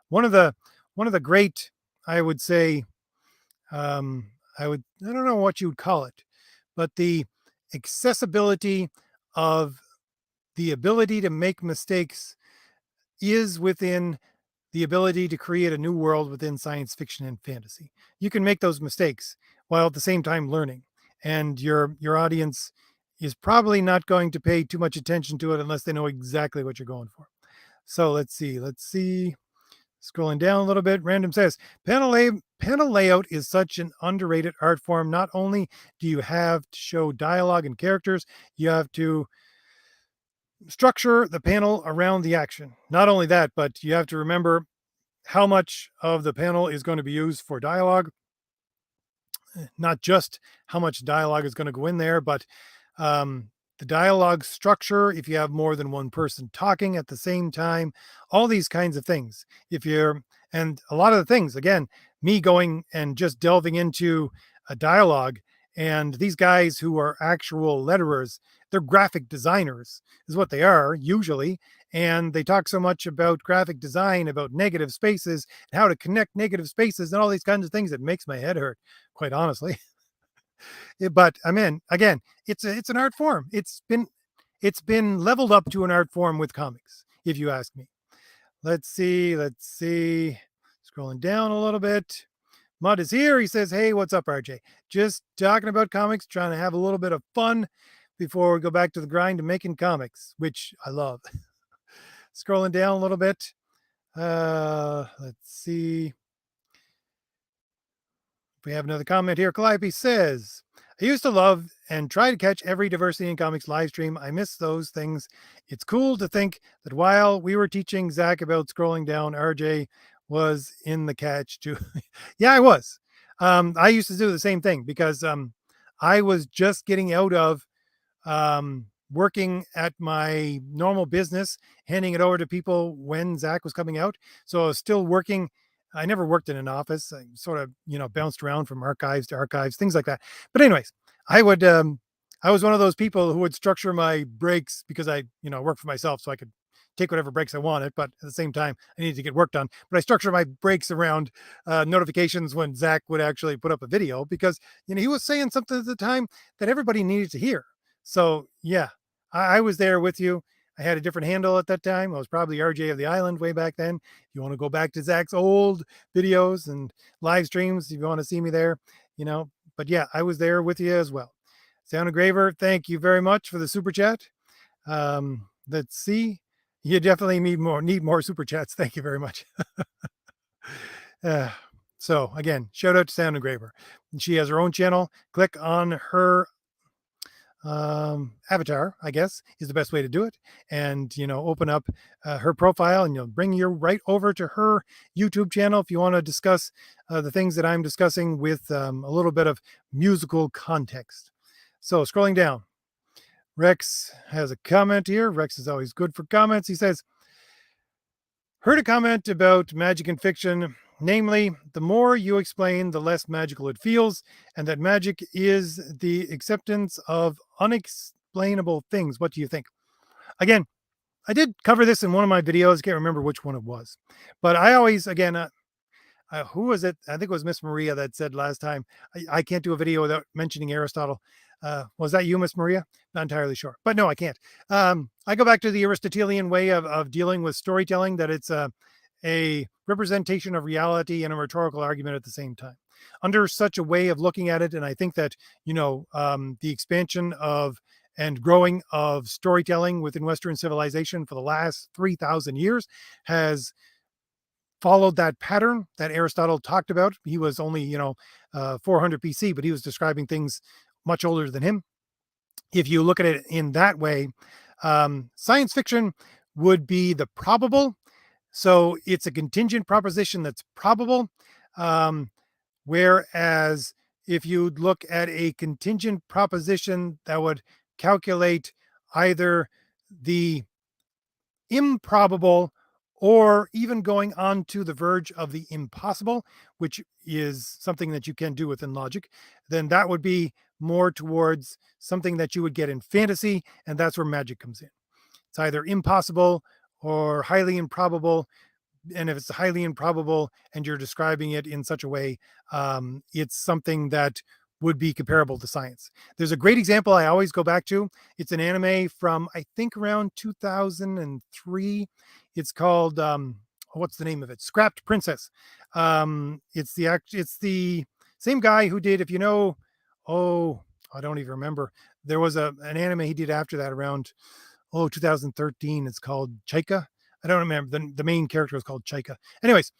One of the one of the great, I would say, I don't know what you would call it, but the accessibility of the ability to make mistakes is within the ability to create a new world within science fiction and fantasy. You can make those mistakes while at the same time learning, and your audience is probably not going to pay too much attention to it unless they know exactly what you're going for. So let's see. Let's see. Scrolling down a little bit, Random says panel layout is such an underrated art form. Not only do you have to show dialogue and characters, you have to structure the panel around the action. Not only that, but you have to remember how much of the panel is going to be used for dialogue, not just how much dialogue is going to go in there, but um, the dialogue structure, if you have more than one person talking at the same time, all these kinds of things. And a lot of the things, again, me going and just delving into a dialogue, and these guys who are actual letterers, they're graphic designers, is what they are usually. And they talk so much about graphic design, about negative spaces, and how to connect negative spaces, and all these kinds of things. It makes my head hurt, quite honestly. But I mean, again, it's an art form. It's been leveled up to an art form with comics, if you ask me. Let's see. Let's see. Scrolling down a little bit. Mud is here. He says, "Hey, what's up, RJ? Just talking about comics, trying to have a little bit of fun before we go back to the grind of making comics, which I love." Scrolling down a little bit. Let's see. We have another comment here. Calliope says, I used to love and try to catch every Diversity in Comics live stream. I miss those things. It's cool to think that while we were teaching Zach about scrolling down, RJ was in the catch too. Yeah, I was. I used to do the same thing because I was just getting out of working at my normal business, handing it over to people when Zach was coming out. So I was still working. I never worked in an office. I sort of, bounced around from archives to archives, things like that. But anyways, I would, I was one of those people who would structure my breaks because I, work for myself, so I could take whatever breaks I wanted. But at the same time, I needed to get work done. But I structure my breaks around notifications when Zach would actually put up a video because, he was saying something at the time that everybody needed to hear. So yeah, I was there with you. I had a different handle at that time. I was probably RJ of the Island way back then. If you want to go back to Zach's old videos and live streams, if you want to see me there, But yeah, I was there with you as well. Sound Engraver, thank you very much for the super chat. Let's see. You definitely need more super chats. Thank you very much. So again, shout out to Sound Engraver. She has her own channel. Click on her avatar, I guess, is the best way to do it. And, open up her profile and you'll bring you right over to her YouTube channel if you want to discuss the things that I'm discussing with a little bit of musical context. So scrolling down, Rex has a comment here. Rex is always good for comments. He says, heard a comment about magic and fiction. Namely, the more you explain, the less magical it feels, and that magic is the acceptance of unexplainable things. What do you think? Again, I did cover this in one of my videos. Can't remember which one it was, but I always, again, who was it? I think it was Miss Maria that said last time, I can't do a video without mentioning Aristotle. Was that you, Miss Maria? Not entirely sure, but no, I can't. I go back to the Aristotelian way of dealing with storytelling, that it's a representation of reality and a rhetorical argument at the same time. Under such a way of looking at it, and I think that, the expansion of and growing of storytelling within Western civilization for the last 3,000 years has followed that pattern that Aristotle talked about. He was only, 400 BC, but he was describing things much older than him. If you look at it in that way, science fiction would be the probable. So it's a contingent proposition that's probable. Um, Whereas if you look at a contingent proposition that would calculate either the improbable or even going on to the verge of the impossible, which is something that you can do within logic, then that would be more towards something that you would get in fantasy. And that's where magic comes in. It's either impossible or highly improbable, and if it's highly improbable and you're describing it in such a way, it's something that would be comparable to science. There's a great example I always go back to. It's an anime from, I think, around 2003. It's called what's the name of it? Scrapped Princess. It's the same guy who did, if you know, oh, I don't even remember. There was an anime he did after that around 2013. It's called Chaika. I don't remember. The main character was called Chaika. Anyways,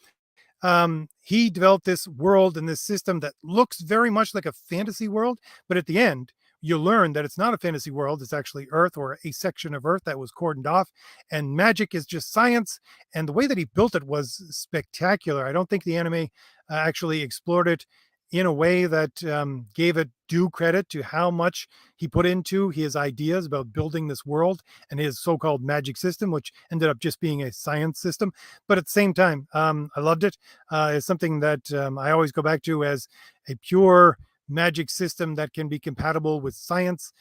he developed this world and this system that looks very much like a fantasy world, but at the end, you learn that it's not a fantasy world. It's actually Earth, or a section of Earth that was cordoned off, and magic is just science. And the way that he built it was spectacular. I don't think the anime actually explored it in a way that gave it due credit to how much he put into his ideas about building this world and his so-called magic system, which ended up just being a science system. But at the same time, I loved it. It's something that I always go back to as a pure magic system that can be compatible with science.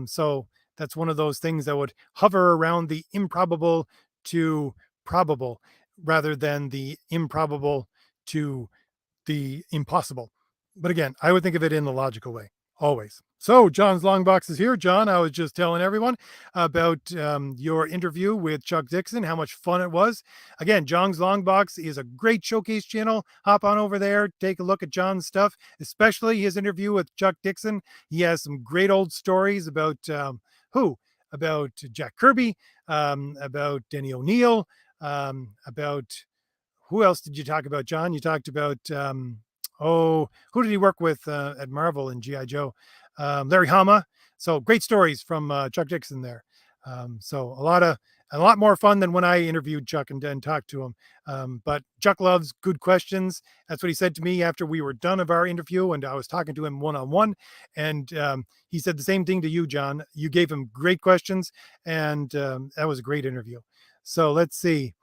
So that's one of those things that would hover around the improbable to probable rather than the improbable to the impossible. But again, I would think of it in the logical way, always. So John's Long Box is here. John, I was just telling everyone about your interview with Chuck Dixon, how much fun it was. Again, John's Long Box is a great showcase channel. Hop on over there, take a look at John's stuff, especially his interview with Chuck Dixon. He has some great old stories about about Jack Kirby, about Denny O'Neil, about who else did you talk about, John? You talked about who did he work with at Marvel and GI Joe? Larry Hama. So great stories from Chuck Dixon there. So a lot more fun than when I interviewed Chuck and talked to him. But Chuck loves good questions. That's what he said to me after we were done of our interview, and I was talking to him one-on-one. And he said the same thing to you, John. You gave him great questions, and that was a great interview. So let's see.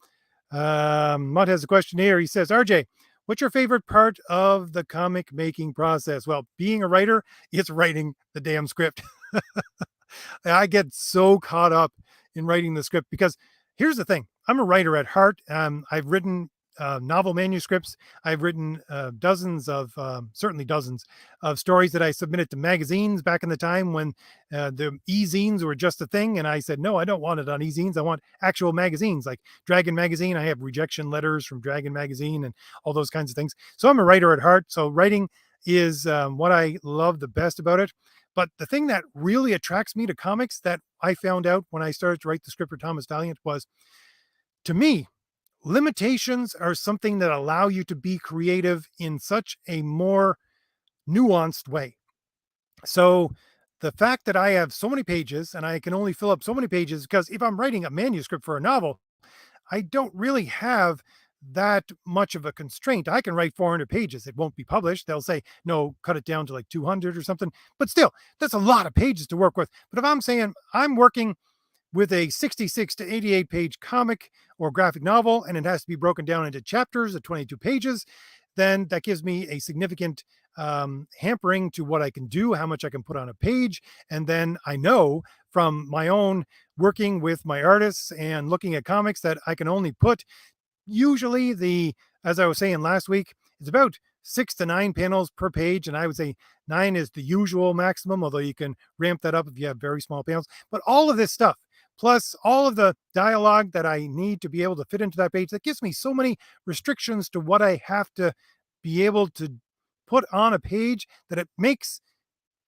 Mutt has a question here. He says, RJ, what's your favorite part of the comic making process? Well, being a writer, it's writing the damn script. I get so caught up in writing the script because here's the thing. I'm a writer at heart. I've written novel manuscripts. I've written certainly dozens of stories that I submitted to magazines back in the time when the e-zines were just a thing. And I said, no, I don't want it on e-zines. I want actual magazines like Dragon Magazine. I have rejection letters from Dragon Magazine and all those kinds of things. So I'm a writer at heart. So writing is what I love the best about it. But the thing that really attracts me to comics that I found out when I started to write the script for Thomas Valiant was, to me, limitations are something that allow you to be creative in such a more nuanced way. So the fact that I have so many pages and I can only fill up so many pages, because if I'm writing a manuscript for a novel, I don't really have that much of a constraint. I can write 400 pages. It won't be published. They'll say, no, cut it down to like 200 or something. But still, that's a lot of pages to work with. But if I'm saying I'm working with a 66 to 88 page comic or graphic novel, and it has to be broken down into chapters of 22 pages, then that gives me a significant hampering to what I can do, how much I can put on a page. And then I know from my own working with my artists and looking at comics that I can only put usually as I was saying last week, it's about 6 to 9 panels per page, and I would say 9 is the usual maximum, although you can ramp that up if you have very small panels. But all of this stuff, plus all of the dialogue that I need to be able to fit into that page, that gives me so many restrictions to what I have to be able to put on a page, that it makes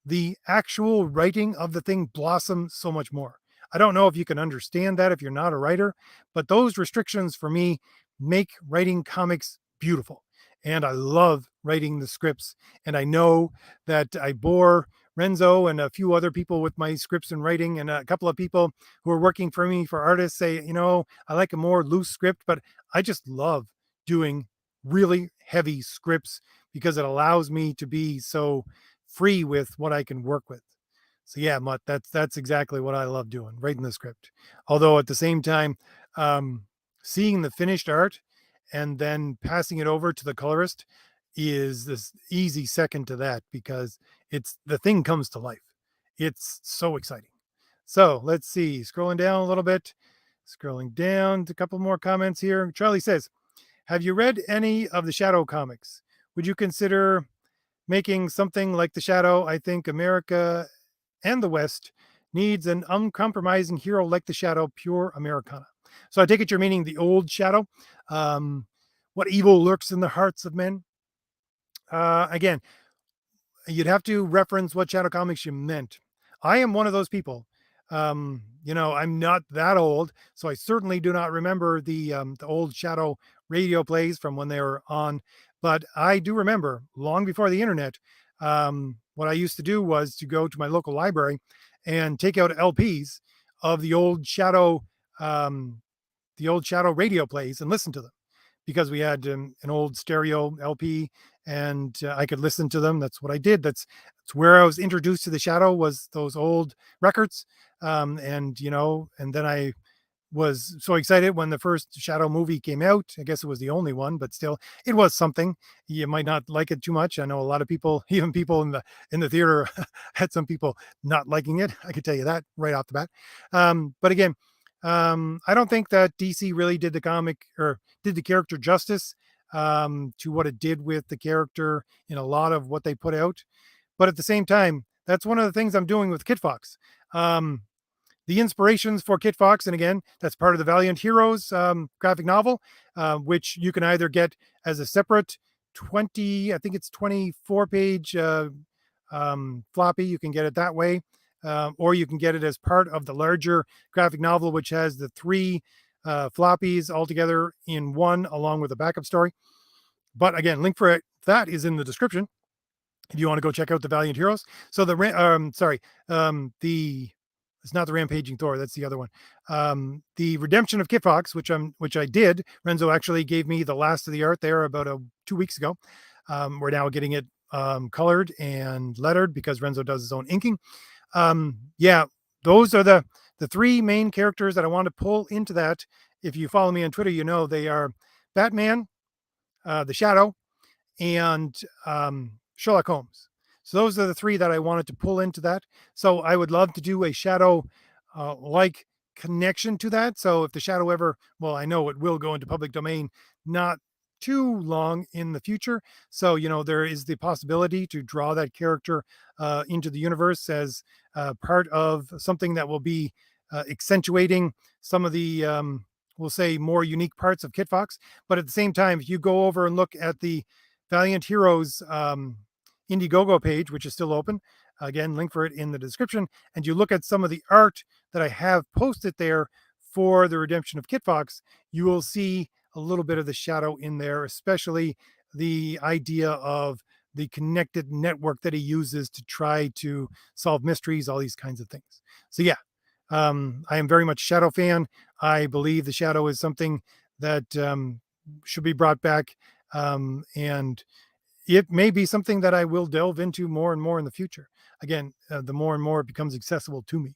the actual writing of the thing blossom so much more. I don't know if you can understand that if you're not a writer, but those restrictions for me make writing comics beautiful. And I love writing the scripts. And I know that I bore Renzo and a few other people with my scripts and writing, and a couple of people who are working for me for artists say, I like a more loose script, but I just love doing really heavy scripts because it allows me to be so free with what I can work with. So yeah, Mutt, that's exactly what I love doing, writing the script. Although at the same time, um, seeing the finished art and then passing it over to the colorist is this easy second to that, because it's the thing comes to life. It's so exciting. So let's see, scrolling down a little bit, scrolling down to a couple more comments here. Charlie says, have you read any of the Shadow comics? Would you consider making something like the Shadow? I think America and the West needs an uncompromising hero like the Shadow, pure Americana. So I take it you're meaning the old Shadow. Um, what evil lurks in the hearts of men? Again, you'd have to reference what Shadow Comics you meant. I am one of those people. I'm not that old, so I certainly do not remember the old Shadow radio plays from when they were on. But I do remember, long before the internet, what I used to do was to go to my local library and take out LPs of um, the old Shadow radio plays and listen to them, because we had an old stereo LP, and I could listen to them. That's what I did. That's where I was introduced to the Shadow, was those old records. And then I was so excited when the first Shadow movie came out. I guess it was the only one, but still, it was something. You might not like it too much. I know a lot of people, even people in the theater, had some people not liking it. I could tell you that right off the bat. But again, I don't think that DC really did the comic, or did the character justice, to what it did with the character in a lot of what they put out. But at the same time, that's one of the things I'm doing with Kit Fox. Um, the inspirations for Kit Fox, and again, that's part of the Valiant Heroes graphic novel, which you can either get as a separate I think it's 24 page floppy. You can get it that way, or you can get it as part of the larger graphic novel, which has the three floppies all together in one, along with a backup story. But again, link for it, that is in the description if you want to go check out the Valiant Heroes. So the it's not the Rampaging Thor, that's the other one. The Redemption of Kit Fox, which I did. Renzo actually gave me the last of the art there about 2 weeks ago. We're now getting it colored and lettered because Renzo does his own inking. Yeah, those are the three main characters that I want to pull into that. If you follow me on Twitter, you know they are Batman, the Shadow, and Sherlock Holmes. So those are the three that I wanted to pull into that. So I would love to do a Shadow like connection to that. So if the Shadow ever, well, I know it will go into public domain not too long in the future. So, there is the possibility to draw that character into the universe as part of something that will be accentuating some of the, we'll say, more unique parts of Kit Fox. But at the same time, if you go over and look at the Valiant Heroes Indiegogo page, which is still open. Again, link for it in the description. And you look at some of the art that I have posted there for the Redemption of Kit Fox, you will see a little bit of the Shadow in there, especially the idea of the connected network that he uses to try to solve mysteries, all these kinds of things. So yeah, I am very much a Shadow fan. I believe the Shadow is something that should be brought back, and it may be something that I will delve into more and more in the future. Again, the more and more it becomes accessible to me.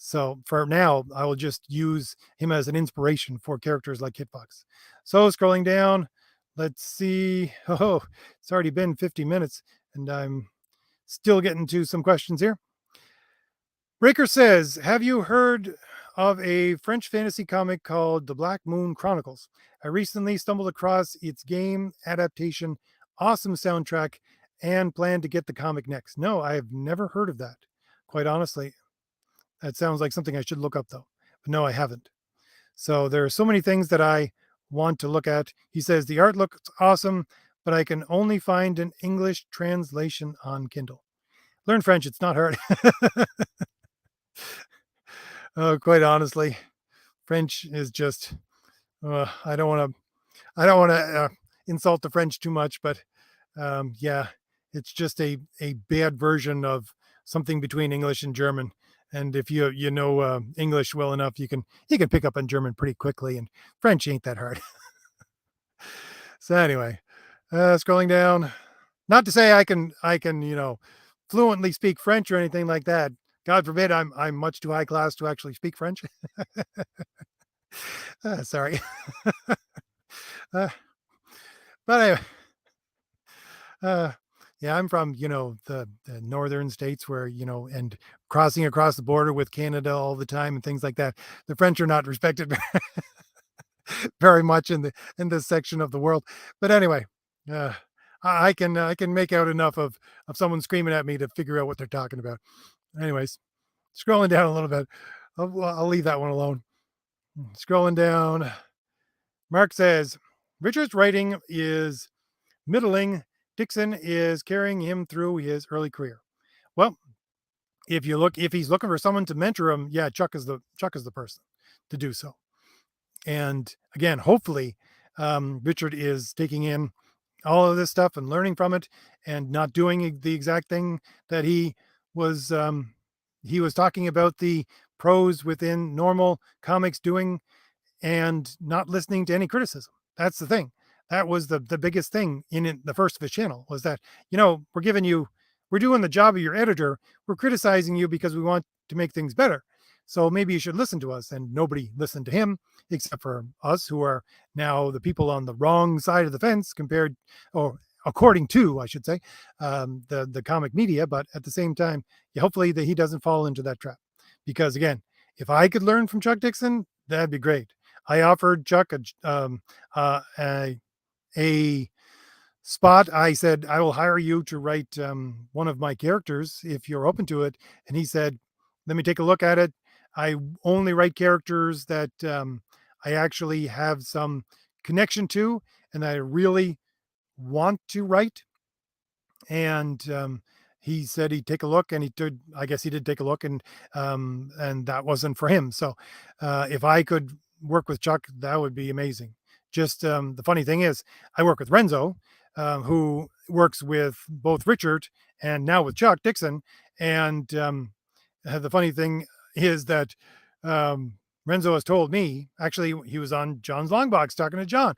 So for now, I will just use him as an inspiration for characters like Kit Fox. So scrolling down, let's see. Oh, it's already been 50 minutes, and I'm still getting to some questions here. Breaker says, have you heard of a French fantasy comic called The Black Moon Chronicles? I recently stumbled across its game adaptation awesome soundtrack and plan to get the comic next. No, I have never heard of that. Quite honestly, that sounds like something I should look up though. But no, I haven't. So there are so many things that I want to look at. He says the art looks awesome, but I can only find an English translation on Kindle. Learn French, it's not hard. Quite honestly, French is just I don't want to insult the French too much, but yeah, it's just a bad version of something between English and German. And if you know English well enough, you can pick up on German pretty quickly, and French ain't that hard. So anyway, scrolling down. Not to say I can fluently speak French or anything like that. God forbid I'm much too high class to actually speak French. Sorry. uh, but anyway, uh, yeah, I'm from the northern states where and crossing across the border with Canada all the time and things like that. The French are not respected very much in this section of the world. But anyway, uh, I can make out enough of someone screaming at me to figure out what they're talking about. Anyways, scrolling down a little bit, I'll leave that one alone. Scrolling down, Mark says Richard's writing is middling. Dixon is carrying him through his early career. Well, if he's looking for someone to mentor him, yeah, Chuck is the person to do so. And again, hopefully, Richard is taking in all of this stuff and learning from it, and not doing the exact thing that was he was talking about the pros within normal comics doing, and not listening to any criticism. That's the thing. That was the biggest thing in the first of his channel, was that, we're doing the job of your editor. We're criticizing you because we want to make things better. So maybe you should listen to us. And nobody listened to him except for us, who are now the people on the wrong side of the fence compared, or according to, I should say, the comic media. But at the same time, yeah, hopefully that he doesn't fall into that trap. Because again, if I could learn from Chuck Dixon, that'd be great. I offered Chuck a spot. I said, I will hire you to write one of my characters if you're open to it. And he said, let me take a look at it. I only write characters that I actually have some connection to and I really want to write. And he said he'd take a look, and he did. I guess he did take a look, and that wasn't for him. So if I could work with Chuck, that would be amazing. Just the funny thing is, I work with Renzo, who works with both Richard and now with Chuck Dixon. And the funny thing is that Renzo has told me, actually, he was on John's Long Box talking to John.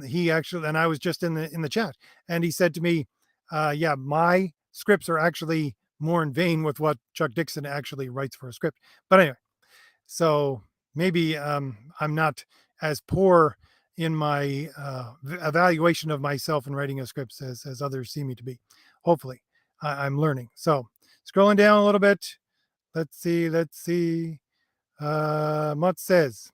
He actually, and I was just in the chat, and he said to me, yeah, my scripts are actually more in vain with what Chuck Dixon actually writes for a script. But anyway, so maybe I'm not as poor in my evaluation of myself in writing a script as others see me to be. Hopefully, I'm learning. So scrolling down a little bit, let's see. Mutt says,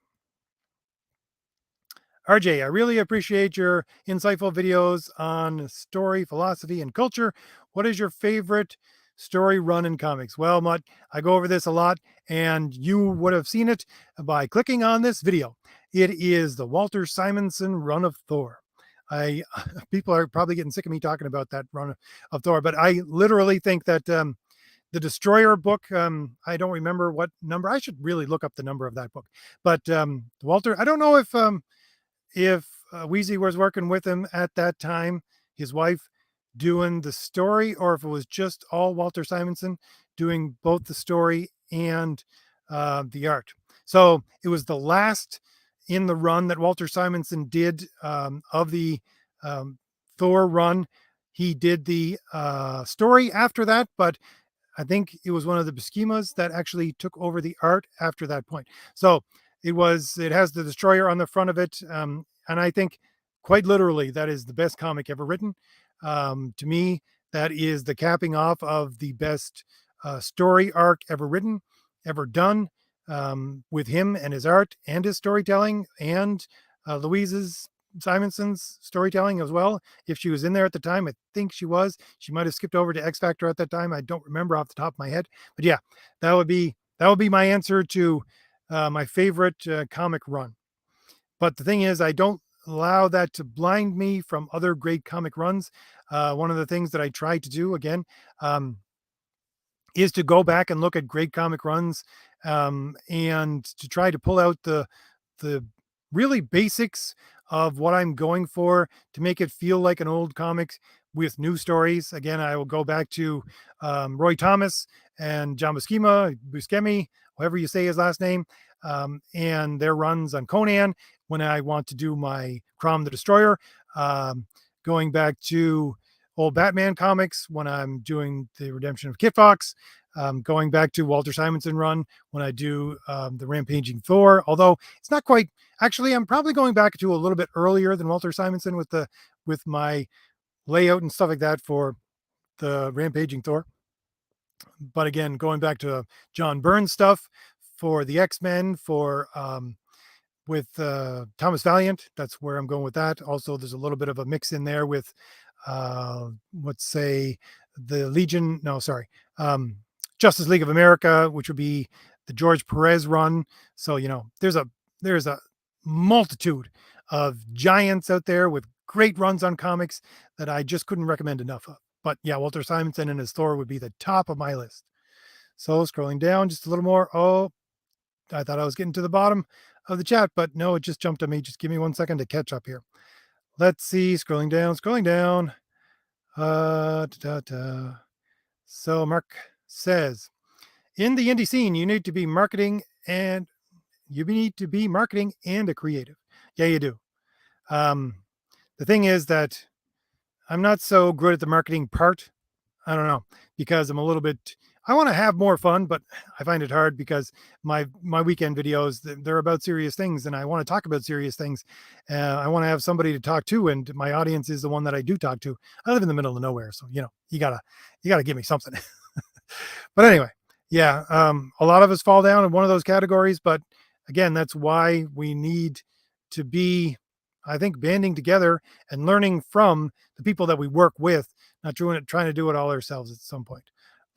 RJ, I really appreciate your insightful videos on story, philosophy, and culture. What is your favorite story run in comics? Well, Mutt, I go over this a lot, and you would have seen it by clicking on this video. It is the Walter Simonson run of Thor. People are probably getting sick of me talking about that run of Thor, but I literally think that the Destroyer book, I don't remember what number. I should really look up the number of that book. But Walter, I don't know if Wheezy was working with him at that time, his wife doing the story, or if it was just all Walter Simonson doing both the story and the art. So it was the last in the run that Walter Simonson did of the Thor run. He did the story after that, but I think it was one of the Buscema's that actually took over the art after that point. So it has the Destroyer on the front of it. And I think quite literally that is the best comic ever written. To me, that is the capping off of the best story arc ever written, ever done, with him and his art and his storytelling and Louise's Simonson's storytelling as well. If she was in there at the time, I think she was. She might have skipped over to X Factor at that time. I don't remember off the top of my head, but yeah, that would be my answer to my favorite comic run. But the thing is, I don't allow that to blind me from other great comic runs. One of the things that I try to do again, um, is to go back and look at great comic runs, and to try to pull out the really basics of what I'm going for to make it feel like an old comic with new stories. Again, I will go back to Roy Thomas and John Buscemi, however you say his last name, and their runs on Conan when I want to do my Crom the Destroyer. Um, Going back to old Batman comics when I'm doing the Redemption of Kit Fox, going back to Walter Simonson run when I do the Rampaging Thor. Although it's not quite. Actually, I'm probably going back to a little bit earlier than Walter Simonson with my layout and stuff like that for the Rampaging Thor. But again, going back to John Byrne stuff for the X-Men, for with Thomas Valiant. That's where I'm going with that. Also, there's a little bit of a mix in there with, let's say, the Legion. No, sorry, Justice League of America, which would be the George Perez run. So there's a multitude of giants out there with great runs on comics that I just couldn't recommend enough of. But yeah, Walter Simonson and his Thor would be the top of my list. So scrolling down just a little more. Oh, I thought I was getting to the bottom of the chat, but no, it just jumped on me. Just give me 1 second to catch up here. Let's see. Scrolling down, scrolling down. So Mark says, in the indie scene, you need to be marketing and a creative. Yeah, you do. The thing is that I'm not so good at the marketing part. I don't know, because I'm a little bit. I want to have more fun, but I find it hard because my weekend videos, they're about serious things, and I want to talk about serious things. I want to have somebody to talk to, and my audience is the one that I do talk to. I live in the middle of nowhere, so you gotta give me something. But anyway, yeah, a lot of us fall down in one of those categories, but again, that's why we need to be, I think, banding together and learning from the people that we work with, not trying to do it all ourselves at some point.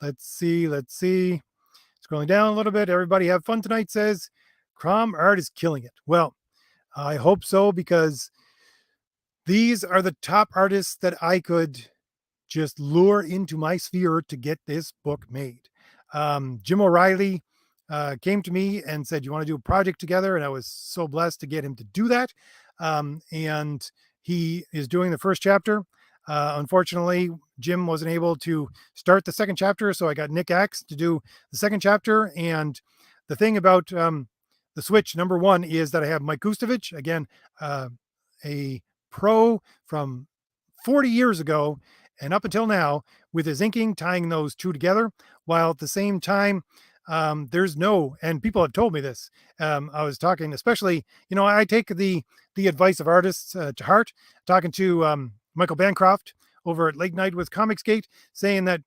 Let's see. Scrolling down a little bit. Everybody have fun tonight, says Crom art is killing it. Well, I hope so, because these are the top artists that I could just lure into my sphere to get this book made. Jim O'Reilly came to me and said, "You want to do a project together?" And I was so blessed to get him to do that. And he is doing the first chapter. Unfortunately, Jim wasn't able to start the second chapter, so I got Nick Axe to do the second chapter. And the thing about the Switch, number one, is that I have Mike Gustovich, again, a pro from 40 years ago and up until now, with his inking, tying those two together, while at the same time, there's no, and people have told me this. I was talking, especially, I take the advice of artists to heart. Talking to Michael Bancroft over at Late Night with Comicsgate, saying that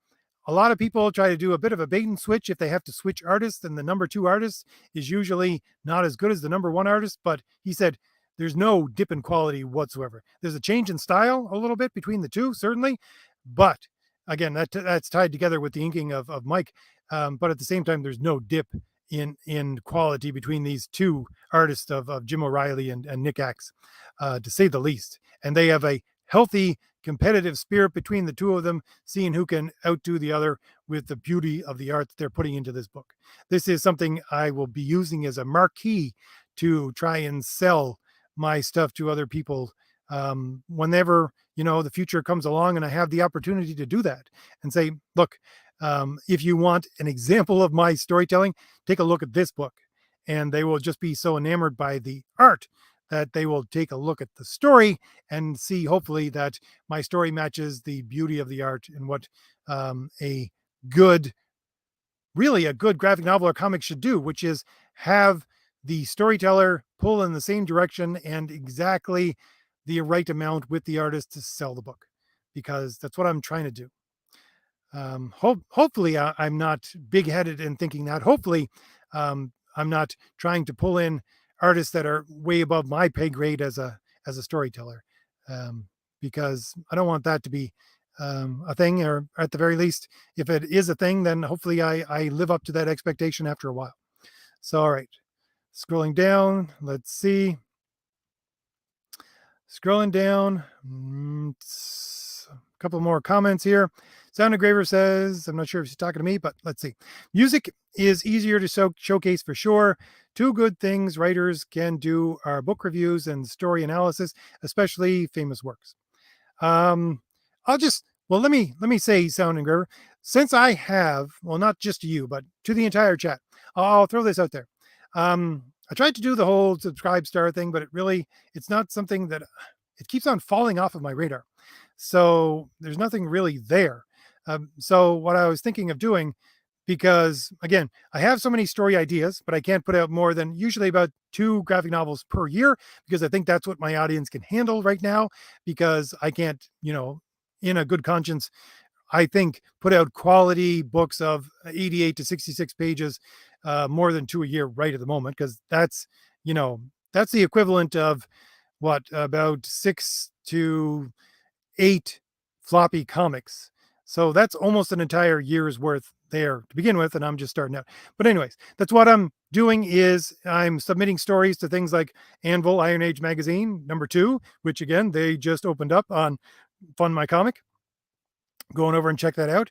a lot of people try to do a bit of a bait and switch if they have to switch artists, and the number two artist is usually not as good as the number one artist. But he said there's no dip in quality whatsoever. There's a change in style a little bit between the two, certainly, but again, that's tied together with the inking of Mike. But at the same time, there's no dip in quality between these two artists of Jim O'Reilly and Nick Axe, to say the least. And they have a healthy competitive spirit between the two of them, seeing who can outdo the other with the beauty of the art that they're putting into this book. This is something I will be using as a marquee to try and sell my stuff to other people, whenever the future comes along and I have the opportunity to do that, and say, look, if you want an example of my storytelling, take a look at this book. And they will just be so enamored by the art that they will take a look at the story and see, hopefully, that my story matches the beauty of the art and what a good, really a good graphic novel or comic should do, which is have the storyteller pull in the same direction and exactly the right amount with the artist to sell the book, because that's what I'm trying to do. Hopefully I'm not big-headed in thinking that. Hopefully I'm not trying to pull in artists that are way above my pay grade as as a storyteller, because I don't want that to be a thing, or at the very least, if it is a thing, then hopefully I live up to that expectation after a while. So, all right, scrolling down, let's see. Scrolling down, a couple more comments here. Sound Engraver says, I'm not sure if she's talking to me, but let's see. Music is easier to showcase for sure. Two good things writers can do are book reviews and story analysis, especially famous works. I'll just let me say, Sound Engraver, since I have, well, not just to you, but to the entire chat, I'll throw this out there. I tried to do the whole subscribe star thing, but it's not something that it keeps on falling off of my radar. So there's nothing really there. So what I was thinking of doing, because again, I have so many story ideas, but I can't put out more than usually about 2 graphic novels per year, because I think that's what my audience can handle right now, because I can't, in a good conscience, I think, put out quality books of 88 to 66 pages, more than 2 a year right at the moment, because that's the equivalent of what, about 6 to 8 floppy comics. So that's almost an entire year's worth there to begin with, and I'm just starting out. But anyways, that's what I'm doing, is I'm submitting stories to things like Anvil Iron Age magazine #2, which again, they just opened up on Fund My Comic. Going over and check that out.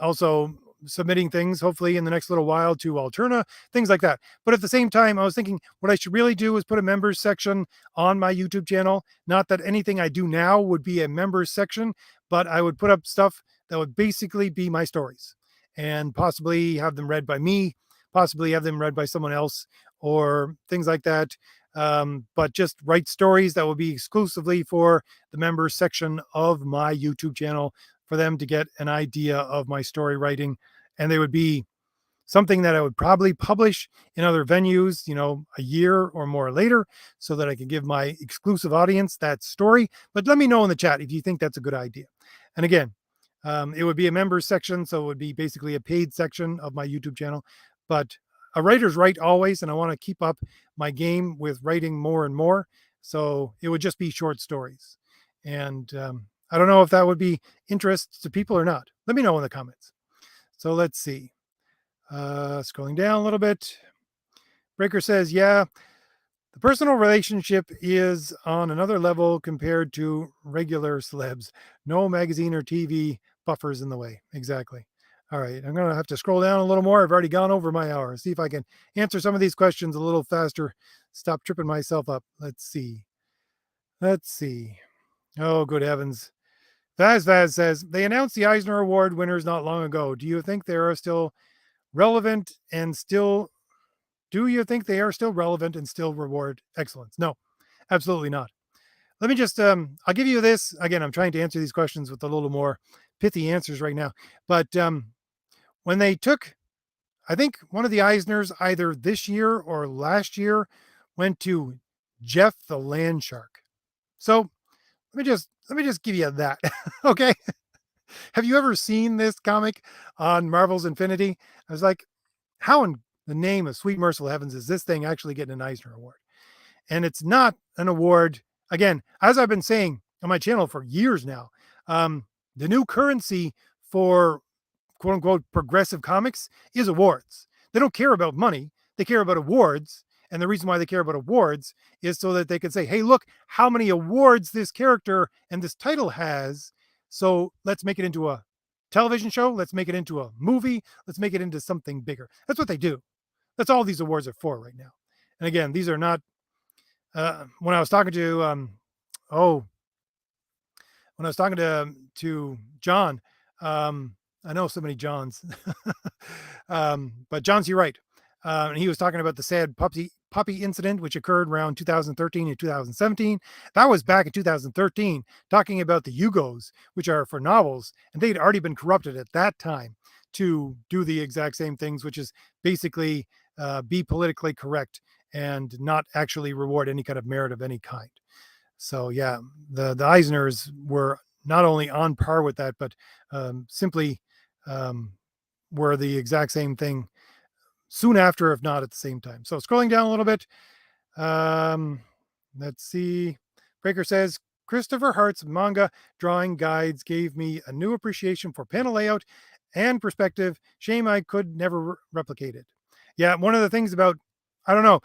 Also submitting things hopefully in the next little while to Alterna, things like that. But at the same time, I was thinking what I should really do is put a members section on my YouTube channel. Not that anything I do now would be a members section, but I would put up stuff that would basically be my stories, and possibly have them read by me, possibly have them read by someone else, or things like that. But just write stories that will be exclusively for the members section of my YouTube channel, for them to get an idea of my story writing. And they would be something that I would probably publish in other venues, a year or more later, so that I can give my exclusive audience that story. But let me know in the chat if you think that's a good idea. And again, it would be a members section, so it would be basically a paid section of my YouTube channel. But a writer's right always, and I want to keep up my game with writing more and more. So it would just be short stories. And I don't know if that would be interest to people or not. Let me know in the comments. So let's see. Scrolling down a little bit. Breaker says, yeah, the personal relationship is on another level compared to regular celebs. No magazine or TV buffers in the way. Exactly. All right, I'm going to have to scroll down a little more. I've already gone over my hour. See if I can answer some of these questions a little faster. Stop tripping myself up. Let's see. Oh, good heavens. Vaz says, they announced the Eisner Award winners not long ago. Do you think they are still relevant and still reward excellence? No, absolutely not. Let me just, I'll give you this. Again, I'm trying to answer these questions with a little more pithy answers right now. But when they took, I think one of the Eisners either this year or last year went to Jeff the Land Shark. So let me just give you that. Okay. Have you ever seen this comic on Marvel's Infinity? I was like, how in the name of sweet merciful heavens is this thing actually getting an Eisner Award? And it's not an award. Again, as I've been saying on my channel for years now, the new currency for quote unquote progressive comics is awards. They don't care about money, they care about awards. And the reason why they care about awards is so that they can say, hey, look how many awards this character and this title has. So let's make it into a television show. Let's make it into a movie. Let's make it into something bigger. That's what they do. That's all these awards are for right now. And again, these are not, when I was talking to, when I was talking to John, I know so many Johns, but John C. Wright, and he was talking about the sad puppy incident, which occurred around 2013 and 2017. That was back in 2013, talking about the Yugos, which are for novels, and they'd already been corrupted at that time to do the exact same things, which is basically be politically correct and not actually reward any kind of merit of any kind. So yeah, the Eisners were not only on par with that, but simply were the exact same thing soon after, if not at the same time. So scrolling down a little bit, let's see. Breaker says, Christopher Hart's manga drawing guides gave me a new appreciation for panel layout and perspective. Shame I could never replicate it. Yeah, one of the things about, I don't know,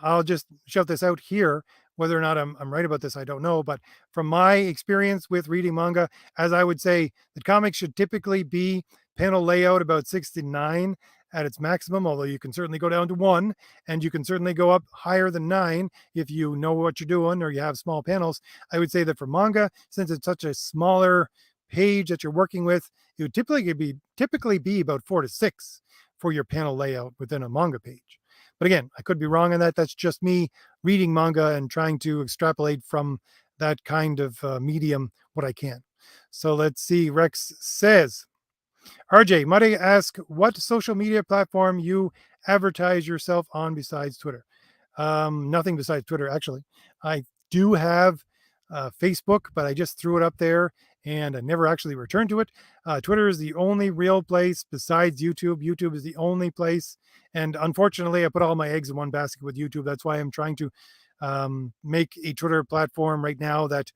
I'll just shout this out here. Whether or not I'm right about this, I don't know. But from my experience with reading manga, as I would say, the comics should typically be panel layout about 69 at its maximum, although you can certainly go down to 1, and you can certainly go up higher than 9 if you know what you're doing or you have small panels. I would say that for manga, since it's such a smaller page that you're working with, it would typically be about 4 to 6 for your panel layout within a manga page. But again, I could be wrong on that. That's just me reading manga and trying to extrapolate from that kind of medium what I can. So let's see. Rex says, RJ, might I ask what social media platform you advertise yourself on besides Twitter? Nothing besides Twitter, actually. I do have Facebook, but I just threw it up there and I never actually returned to it. Twitter is the only real place besides YouTube. YouTube is the only place. And unfortunately, I put all my eggs in one basket with YouTube. That's why I'm trying to make a Twitter platform right now that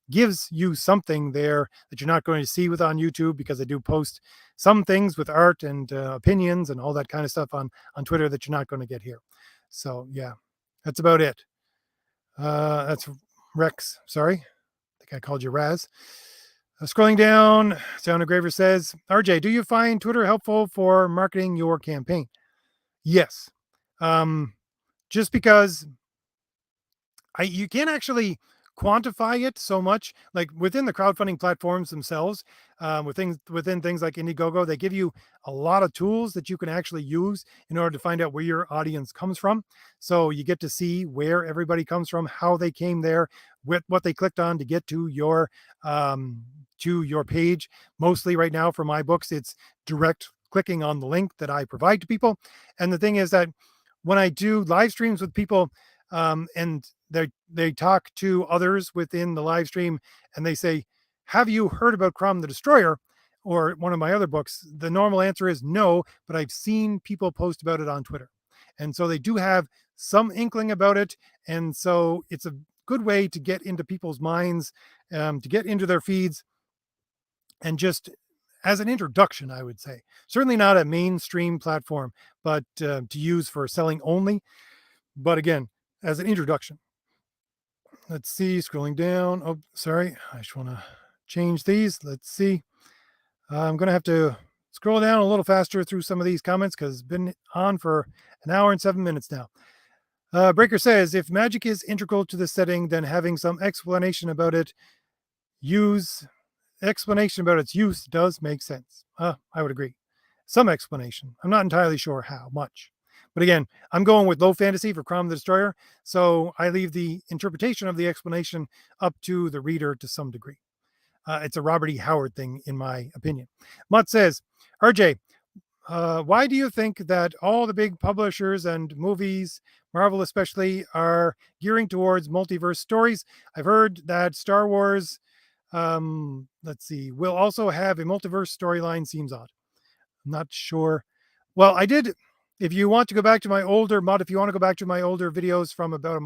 gives you something there that you're not going to see with on YouTube, because I do post some things with art and opinions and all that kind of stuff on Twitter that you're not going to get here. So yeah, that's about it. That's Rex. Sorry, I think I called you Raz. Scrolling down, Sound Engraver says, RJ, do you find Twitter helpful for marketing your campaign? Yes. Just because you can't actually quantify it so much, like within the crowdfunding platforms themselves, within things like Indiegogo, they give you a lot of tools that you can actually use in order to find out where your audience comes from. So you get to see where everybody comes from, how they came there, with what they clicked on to get to your page. Mostly right now for my books, it's direct clicking on the link that I provide to people. And the thing is that when I do live streams with people, and they talk to others within the live stream and they say, have you heard about Crom the Destroyer or one of my other books? The normal answer is no, but I've seen people post about it on Twitter. And so they do have some inkling about it. And so it's a good way to get into people's minds, to get into their feeds, and just as an introduction, I would say. Certainly not a mainstream platform, but to use for selling only. But again, as an introduction. Let's see, scrolling down. Oh, sorry. I just want to change these. Let's see. I'm going to have to scroll down a little faster through some of these comments because it's been on for an hour and 7 minutes now. Breaker says, if magic is integral to the setting, then having some explanation about its use does make sense. I would agree. Some explanation. I'm not entirely sure how much. But again, I'm going with low fantasy for Crom the Destroyer, so I leave the interpretation of the explanation up to the reader to some degree. It's a Robert E. Howard thing, in my opinion. Mutt says, RJ, why do you think that all the big publishers and movies, Marvel especially, are gearing towards multiverse stories? I've heard that Star Wars, will also have a multiverse storyline. Seems odd. I'm not sure. Well, I did. If you want to go back to my older videos from about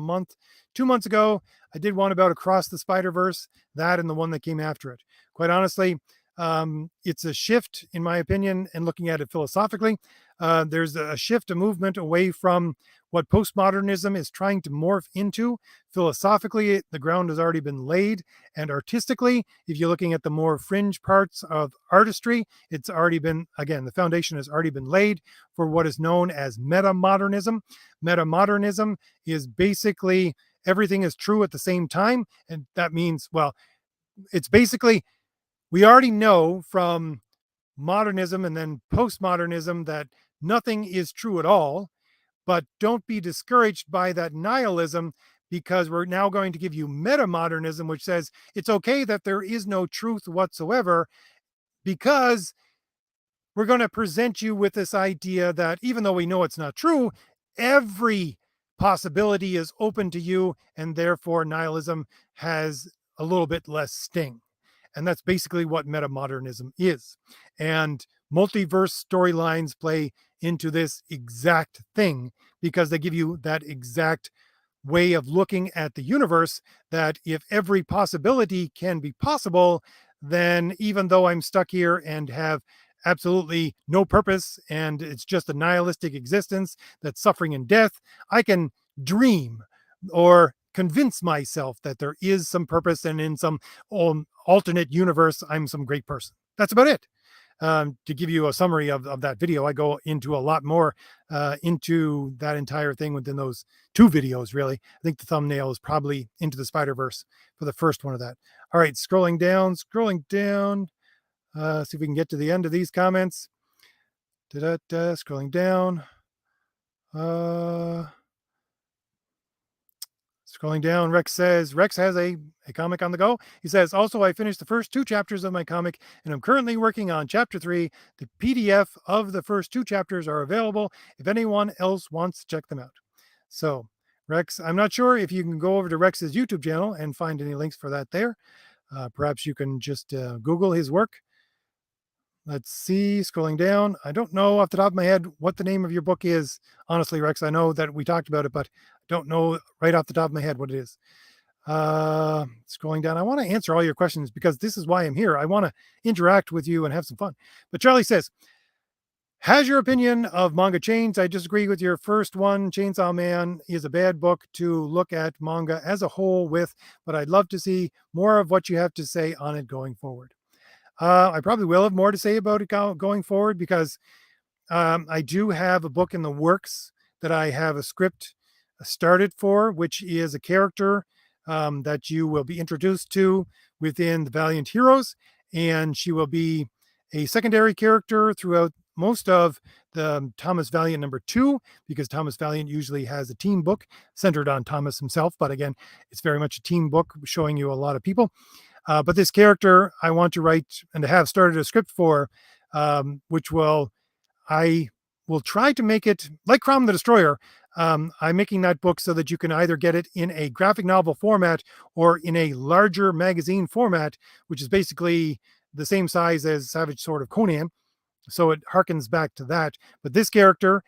2 months ago, I did one about Across the Spider-Verse, that and the one that came after it. Quite honestly, it's a shift, in my opinion, and looking at it philosophically. There's a shift, a movement away from what postmodernism is trying to morph into. Philosophically, the ground has already been laid. And artistically, if you're looking at the more fringe parts of artistry, it's already been, again, the foundation has already been laid for what is known as metamodernism. Metamodernism is basically everything is true at the same time. And that means, well, it's basically, we already know from modernism and then postmodernism that nothing is true at all, but don't be discouraged by that nihilism, because we're now going to give you metamodernism, which says it's okay that there is no truth whatsoever, because we're going to present you with this idea that even though we know it's not true, every possibility is open to you, and therefore nihilism has a little bit less sting. And that's basically what metamodernism is. And multiverse storylines play into this exact thing because they give you that exact way of looking at the universe, that if every possibility can be possible, then even though I'm stuck here and have absolutely no purpose and it's just a nihilistic existence that's suffering and death, I can dream or convince myself that there is some purpose, and in some alternate universe, I'm some great person. That's about it. To give you a summary of that video, I go into a lot more into that entire thing within those two videos, really. I think the thumbnail is probably Into the Spider-Verse for the first one of that. All right, scrolling down. See if we can get to the end of these comments. Da-da-da, scrolling down. Scrolling down, Rex says, Rex has a comic on the go. He says, also, I finished the first 2 chapters of my comic and I'm currently working on chapter 3. The PDF of the first 2 chapters are available if anyone else wants to check them out. So, Rex, I'm not sure if you can go over to Rex's YouTube channel and find any links for that there. Perhaps you can just Google his work. Let's see, scrolling down. I don't know off the top of my head what the name of your book is. Honestly, Rex, I know that we talked about it, but I don't know right off the top of my head what it is. Scrolling down. I want to answer all your questions because this is why I'm here. I want to interact with you and have some fun. But Charlie says, has your opinion of manga changed? I disagree with your first one. Chainsaw Man is a bad book to look at manga as a whole with, but I'd love to see more of what you have to say on it going forward. I probably will have more to say about it going forward because I do have a book in the works that I have a script started for, which is a character that you will be introduced to within the Valiant Heroes. And she will be a secondary character throughout most of the Thomas Valiant #2, because Thomas Valiant usually has a team book centered on Thomas himself. But again, it's very much a team book showing you a lot of people. But this character I want to write and to have started a script for, which I will try to make it like Crom the Destroyer. I'm making that book so that you can either get it in a graphic novel format or in a larger magazine format, which is basically the same size as Savage Sword of Conan. So it harkens back to that. But this character,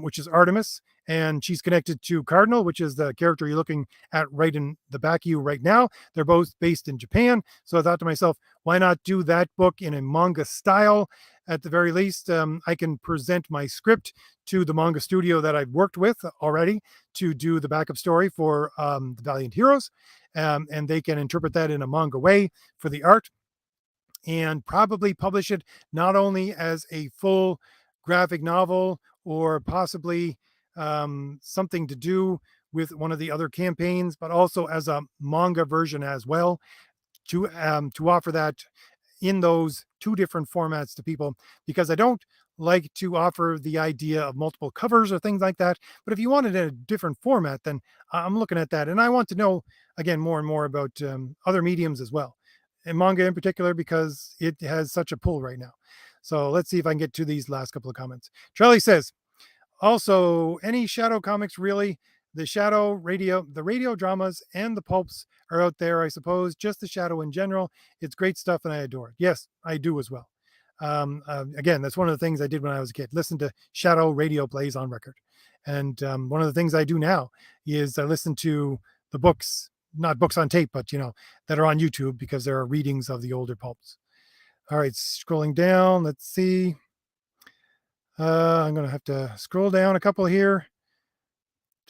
which is Artemis, and she's connected to Cardinal, which is the character you're looking at right in the back of you right now. They're both based in Japan. So I thought to myself, why not do that book in a manga style? At the very least, I can present my script to the manga studio that I've worked with already to do the backup story for the Valiant Heroes. And they can interpret that in a manga way for the art, and probably publish it not only as a full graphic novel or possibly something to do with one of the other campaigns, but also as a manga version as well, to offer that in those 2 different formats to people, because I don't like to offer the idea of multiple covers or things like that. But if you want it in a different format, then I'm looking at that. And I want to know, again, more and more about other mediums as well, and manga in particular, because it has such a pull right now. So let's see if I can get to these last couple of comments. Charlie says, also, any shadow comics, really? The radio dramas and the pulps are out there, I suppose. Just the shadow in general. It's great stuff and I adore it. Yes, I do as well. Again, that's one of the things I did when I was a kid. Listen to shadow radio plays on record. And one of the things I do now is I listen to the books, not books on tape, but, that are on YouTube, because there are readings of the older pulps. All right, scrolling down. Let's see. I'm going to have to scroll down a couple here.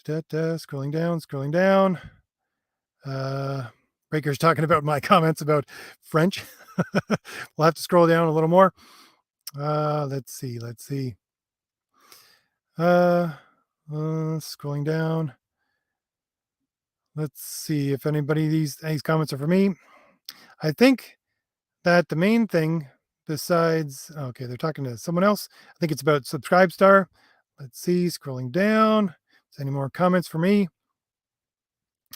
Scrolling down. Breaker's talking about my comments about French. We'll have to scroll down a little more. Let's see. Scrolling down. Let's see if anybody these comments are for me. I think that the main thing, besides, okay, they're talking to someone else. I think it's about Subscribestar. Let's see, scrolling down. Is any more comments for me?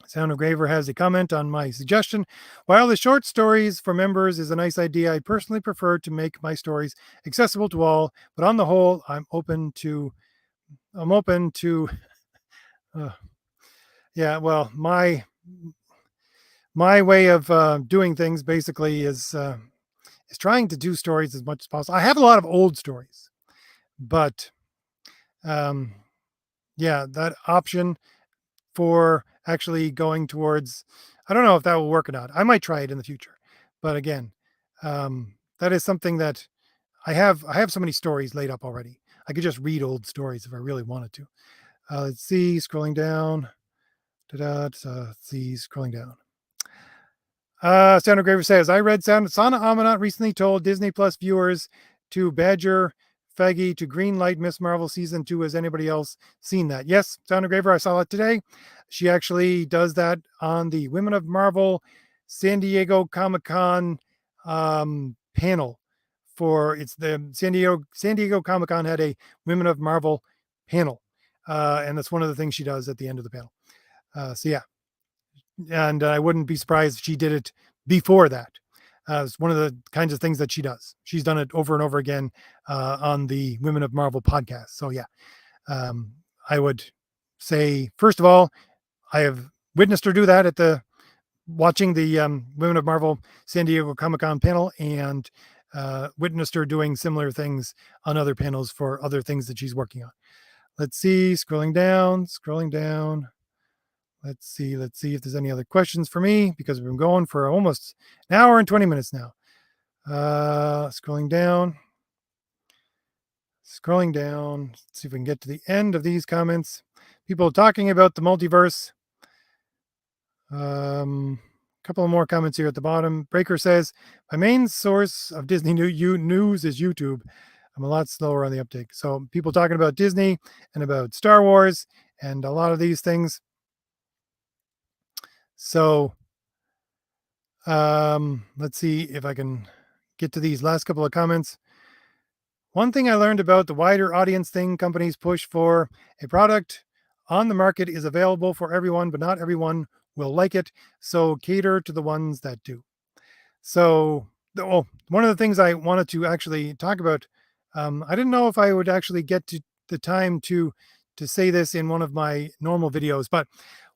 Sound of Graver has a comment on my suggestion. While the short stories for members is a nice idea, I personally prefer to make my stories accessible to all, but on the whole, I'm open to yeah, well, my way of doing things basically is trying to do stories as much as possible. I have a lot of old stories, but yeah, that option for actually going towards. I don't know if that will work or not. I might try it in the future, but again, that is something that I have so many stories laid up already. I could just read old stories if I really wanted to. Let's see, scrolling down. Let's see, scrolling down. Sound of Graver says, I read Sana Amanat recently told Disney Plus viewers to badger Feige to green light Miss Marvel season 2. Has anybody else seen that? Yes, Sound of Graver, I saw it today. She actually does that on the Women of Marvel San Diego Comic-Con panel. For it's the San Diego Comic-Con had a Women of Marvel panel. And that's one of the things she does at the end of the panel. So yeah, and I wouldn't be surprised if she did it before that. It's one of the kinds of things that she does. She's done it over and over again on the Women of Marvel podcast. So yeah, I would say first of all, I have witnessed her do that at the watching the Women of Marvel San Diego Comic Con panel, and witnessed her doing similar things on other panels for other things that she's working on. Let's see, scrolling down. Let's see if there's any other questions for me because we've been going for almost an hour and 20 minutes now. Scrolling down. Let's see if we can get to the end of these comments. People talking about the multiverse. A couple of more comments here at the bottom. Breaker says, my main source of Disney news is YouTube. I'm a lot slower on the uptake. So people talking about Disney and about Star Wars and a lot of these things. So let's see if I can get to these last couple of comments. One thing I learned about the wider audience thing companies push for a product on the market is available for everyone, but not everyone will like it. So cater to the ones that do. So one of the things I wanted to actually talk about, I didn't know if I would actually get to the time to say this in one of my normal videos, but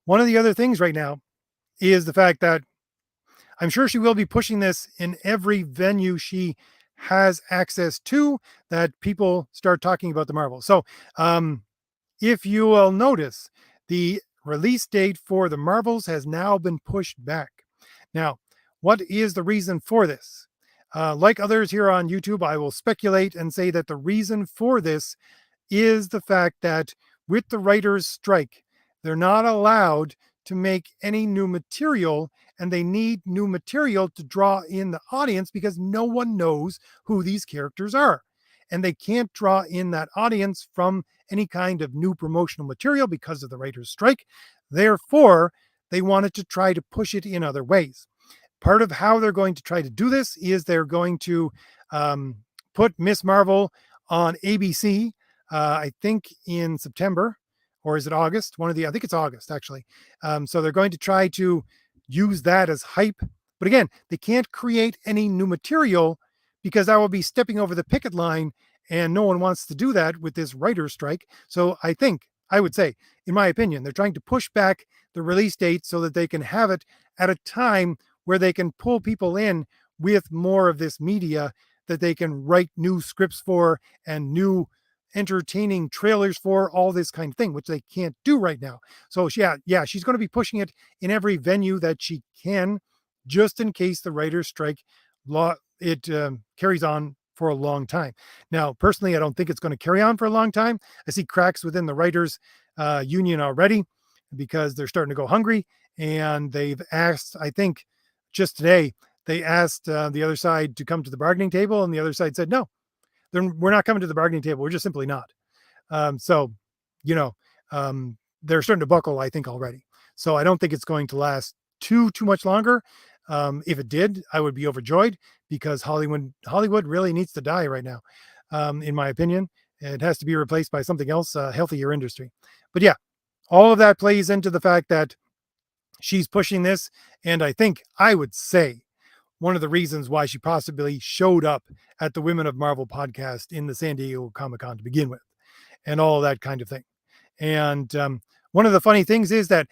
one of the other things right now is the fact that I'm sure she will be pushing this in every venue she has access to that people start talking about the Marvel. So if you will notice, the release date for the Marvels has now been pushed back. Now, what is the reason for this? Like others here on YouTube, I will speculate and say that the reason for this is the fact that with the writers' strike, they're not allowed to make any new material, and they need new material to draw in the audience because no one knows who these characters are. And they can't draw in that audience from any kind of new promotional material because of the writers' strike. Therefore, they wanted to try to push it in other ways. Part of how they're going to try to do this is they're going to put Miss Marvel on ABC, I think in September, or is it August? I think it's August actually. So they're going to try to use that as hype. But again, they can't create any new material because that will be stepping over the picket line, and no one wants to do that with this writer's strike. So I would say, in my opinion, they're trying to push back the release date so that they can have it at a time where they can pull people in with more of this media that they can write new scripts for and new entertaining trailers for, all this kind of thing, which they can't do right now. So yeah, she's going to be pushing it in every venue that she can, just in case the writer's strike carries on for a long time. Now, personally, I don't think it's going to carry on for a long time. I see cracks within the writers union already because they're starting to go hungry, and they've asked, I think just today, they asked the other side to come to the bargaining table, and the other side said, no, we're not coming to the bargaining table. We're just simply not. So, they're starting to buckle, I think, already. So I don't think it's going to last too much longer. If it did, I would be overjoyed because Hollywood really needs to die right now. In my opinion, it has to be replaced by something else, a healthier industry. But yeah, all of that plays into the fact that she's pushing this. And I would say one of the reasons why she possibly showed up at the Women of Marvel podcast in the San Diego Comic-Con to begin with, and all of that kind of thing. And one of the funny things is that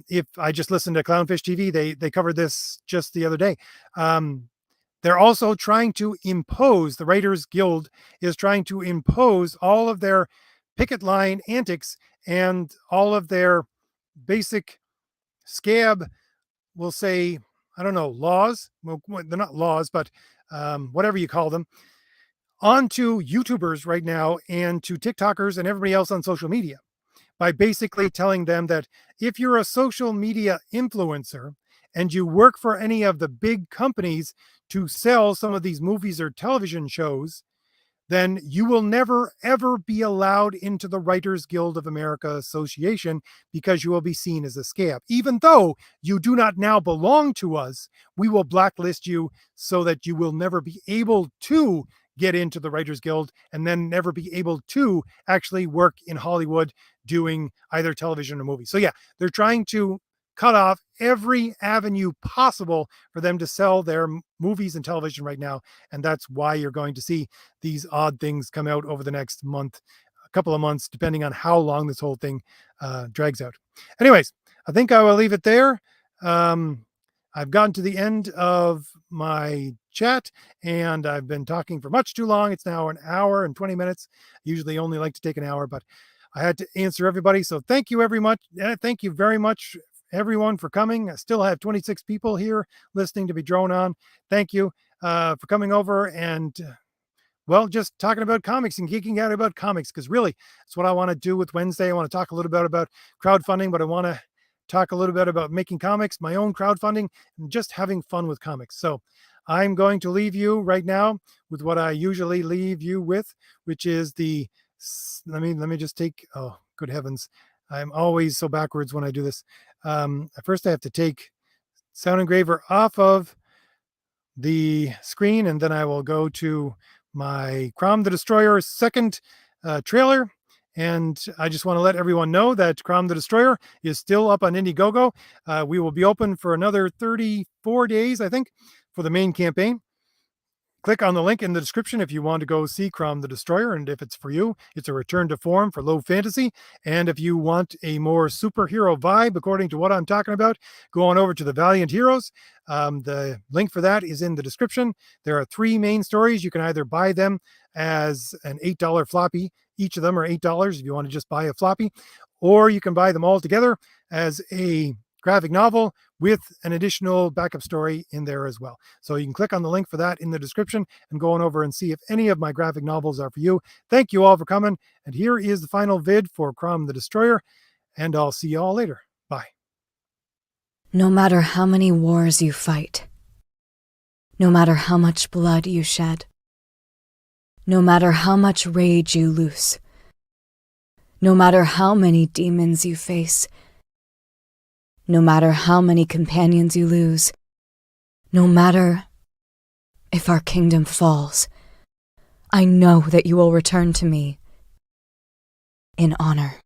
if I just listened to Clownfish TV, they covered this just the other day. They're also trying to impose, the Writers Guild is trying to impose all of their picket line antics and all of their basic scab, we'll say, I don't know, laws. Well, they're not laws, but whatever you call them, onto YouTubers right now and to TikTokers and everybody else on social media by basically telling them that if you're a social media influencer and you work for any of the big companies to sell some of these movies or television shows, then you will never, ever be allowed into the Writers Guild of America Association because you will be seen as a scab. Even though you do not now belong to us, we will blacklist you so that you will never be able to get into the Writers Guild and then never be able to actually work in Hollywood doing either television or movies. So, yeah, they're trying to cut off every avenue possible for them to sell their movies and television right now. And that's why you're going to see these odd things come out over the next month, a couple of months, depending on how long this whole thing drags out. Anyways, I think I will leave it there. I've gotten to the end of my chat and I've been talking for much too long. It's now an hour and 20 minutes. I usually only like to take an hour, but I had to answer everybody. So thank you very much. Thank you very much, everyone, for coming. I still have 26 people here listening to me drone on. Thank you for coming over and well, just talking about comics and geeking out about comics, because really that's what I want to do with Wednesday. I want to talk a little bit about crowdfunding, but I want to talk a little bit about making comics, my own crowdfunding, and just having fun with comics. So I'm going to leave you right now with what I usually leave you with, which is the, let me just take, oh, good heavens. I'm always so backwards when I do this. First I have to take Sound Engraver off of the screen, and then I will go to my Crom the Destroyer second trailer. And I just want to let everyone know that Crom the Destroyer is still up on Indiegogo. We will be open for another 34 days, I think, for the main campaign. Click on the link in the description if you want to go see Crom the Destroyer, and if it's for you, it's a return to form for low fantasy. And if you want a more superhero vibe, according to what I'm talking about, go on over to the Valiant Heroes. The link for that is in the description. There are 3 main stories. You can either buy them as an $8 floppy. Each of them are $8 if you want to just buy a floppy, or you can buy them all together as a graphic novel with an additional backup story in there as well. So you can click on the link for that in the description and go on over and see if any of my graphic novels are for you. Thank you all for coming. And here is the final vid for Crom the Destroyer. And I'll see you all later. Bye. No matter how many wars you fight, no matter how much blood you shed, no matter how much rage you loose, no matter how many demons you face, no matter how many companions you lose, no matter if our kingdom falls, I know that you will return to me in honor.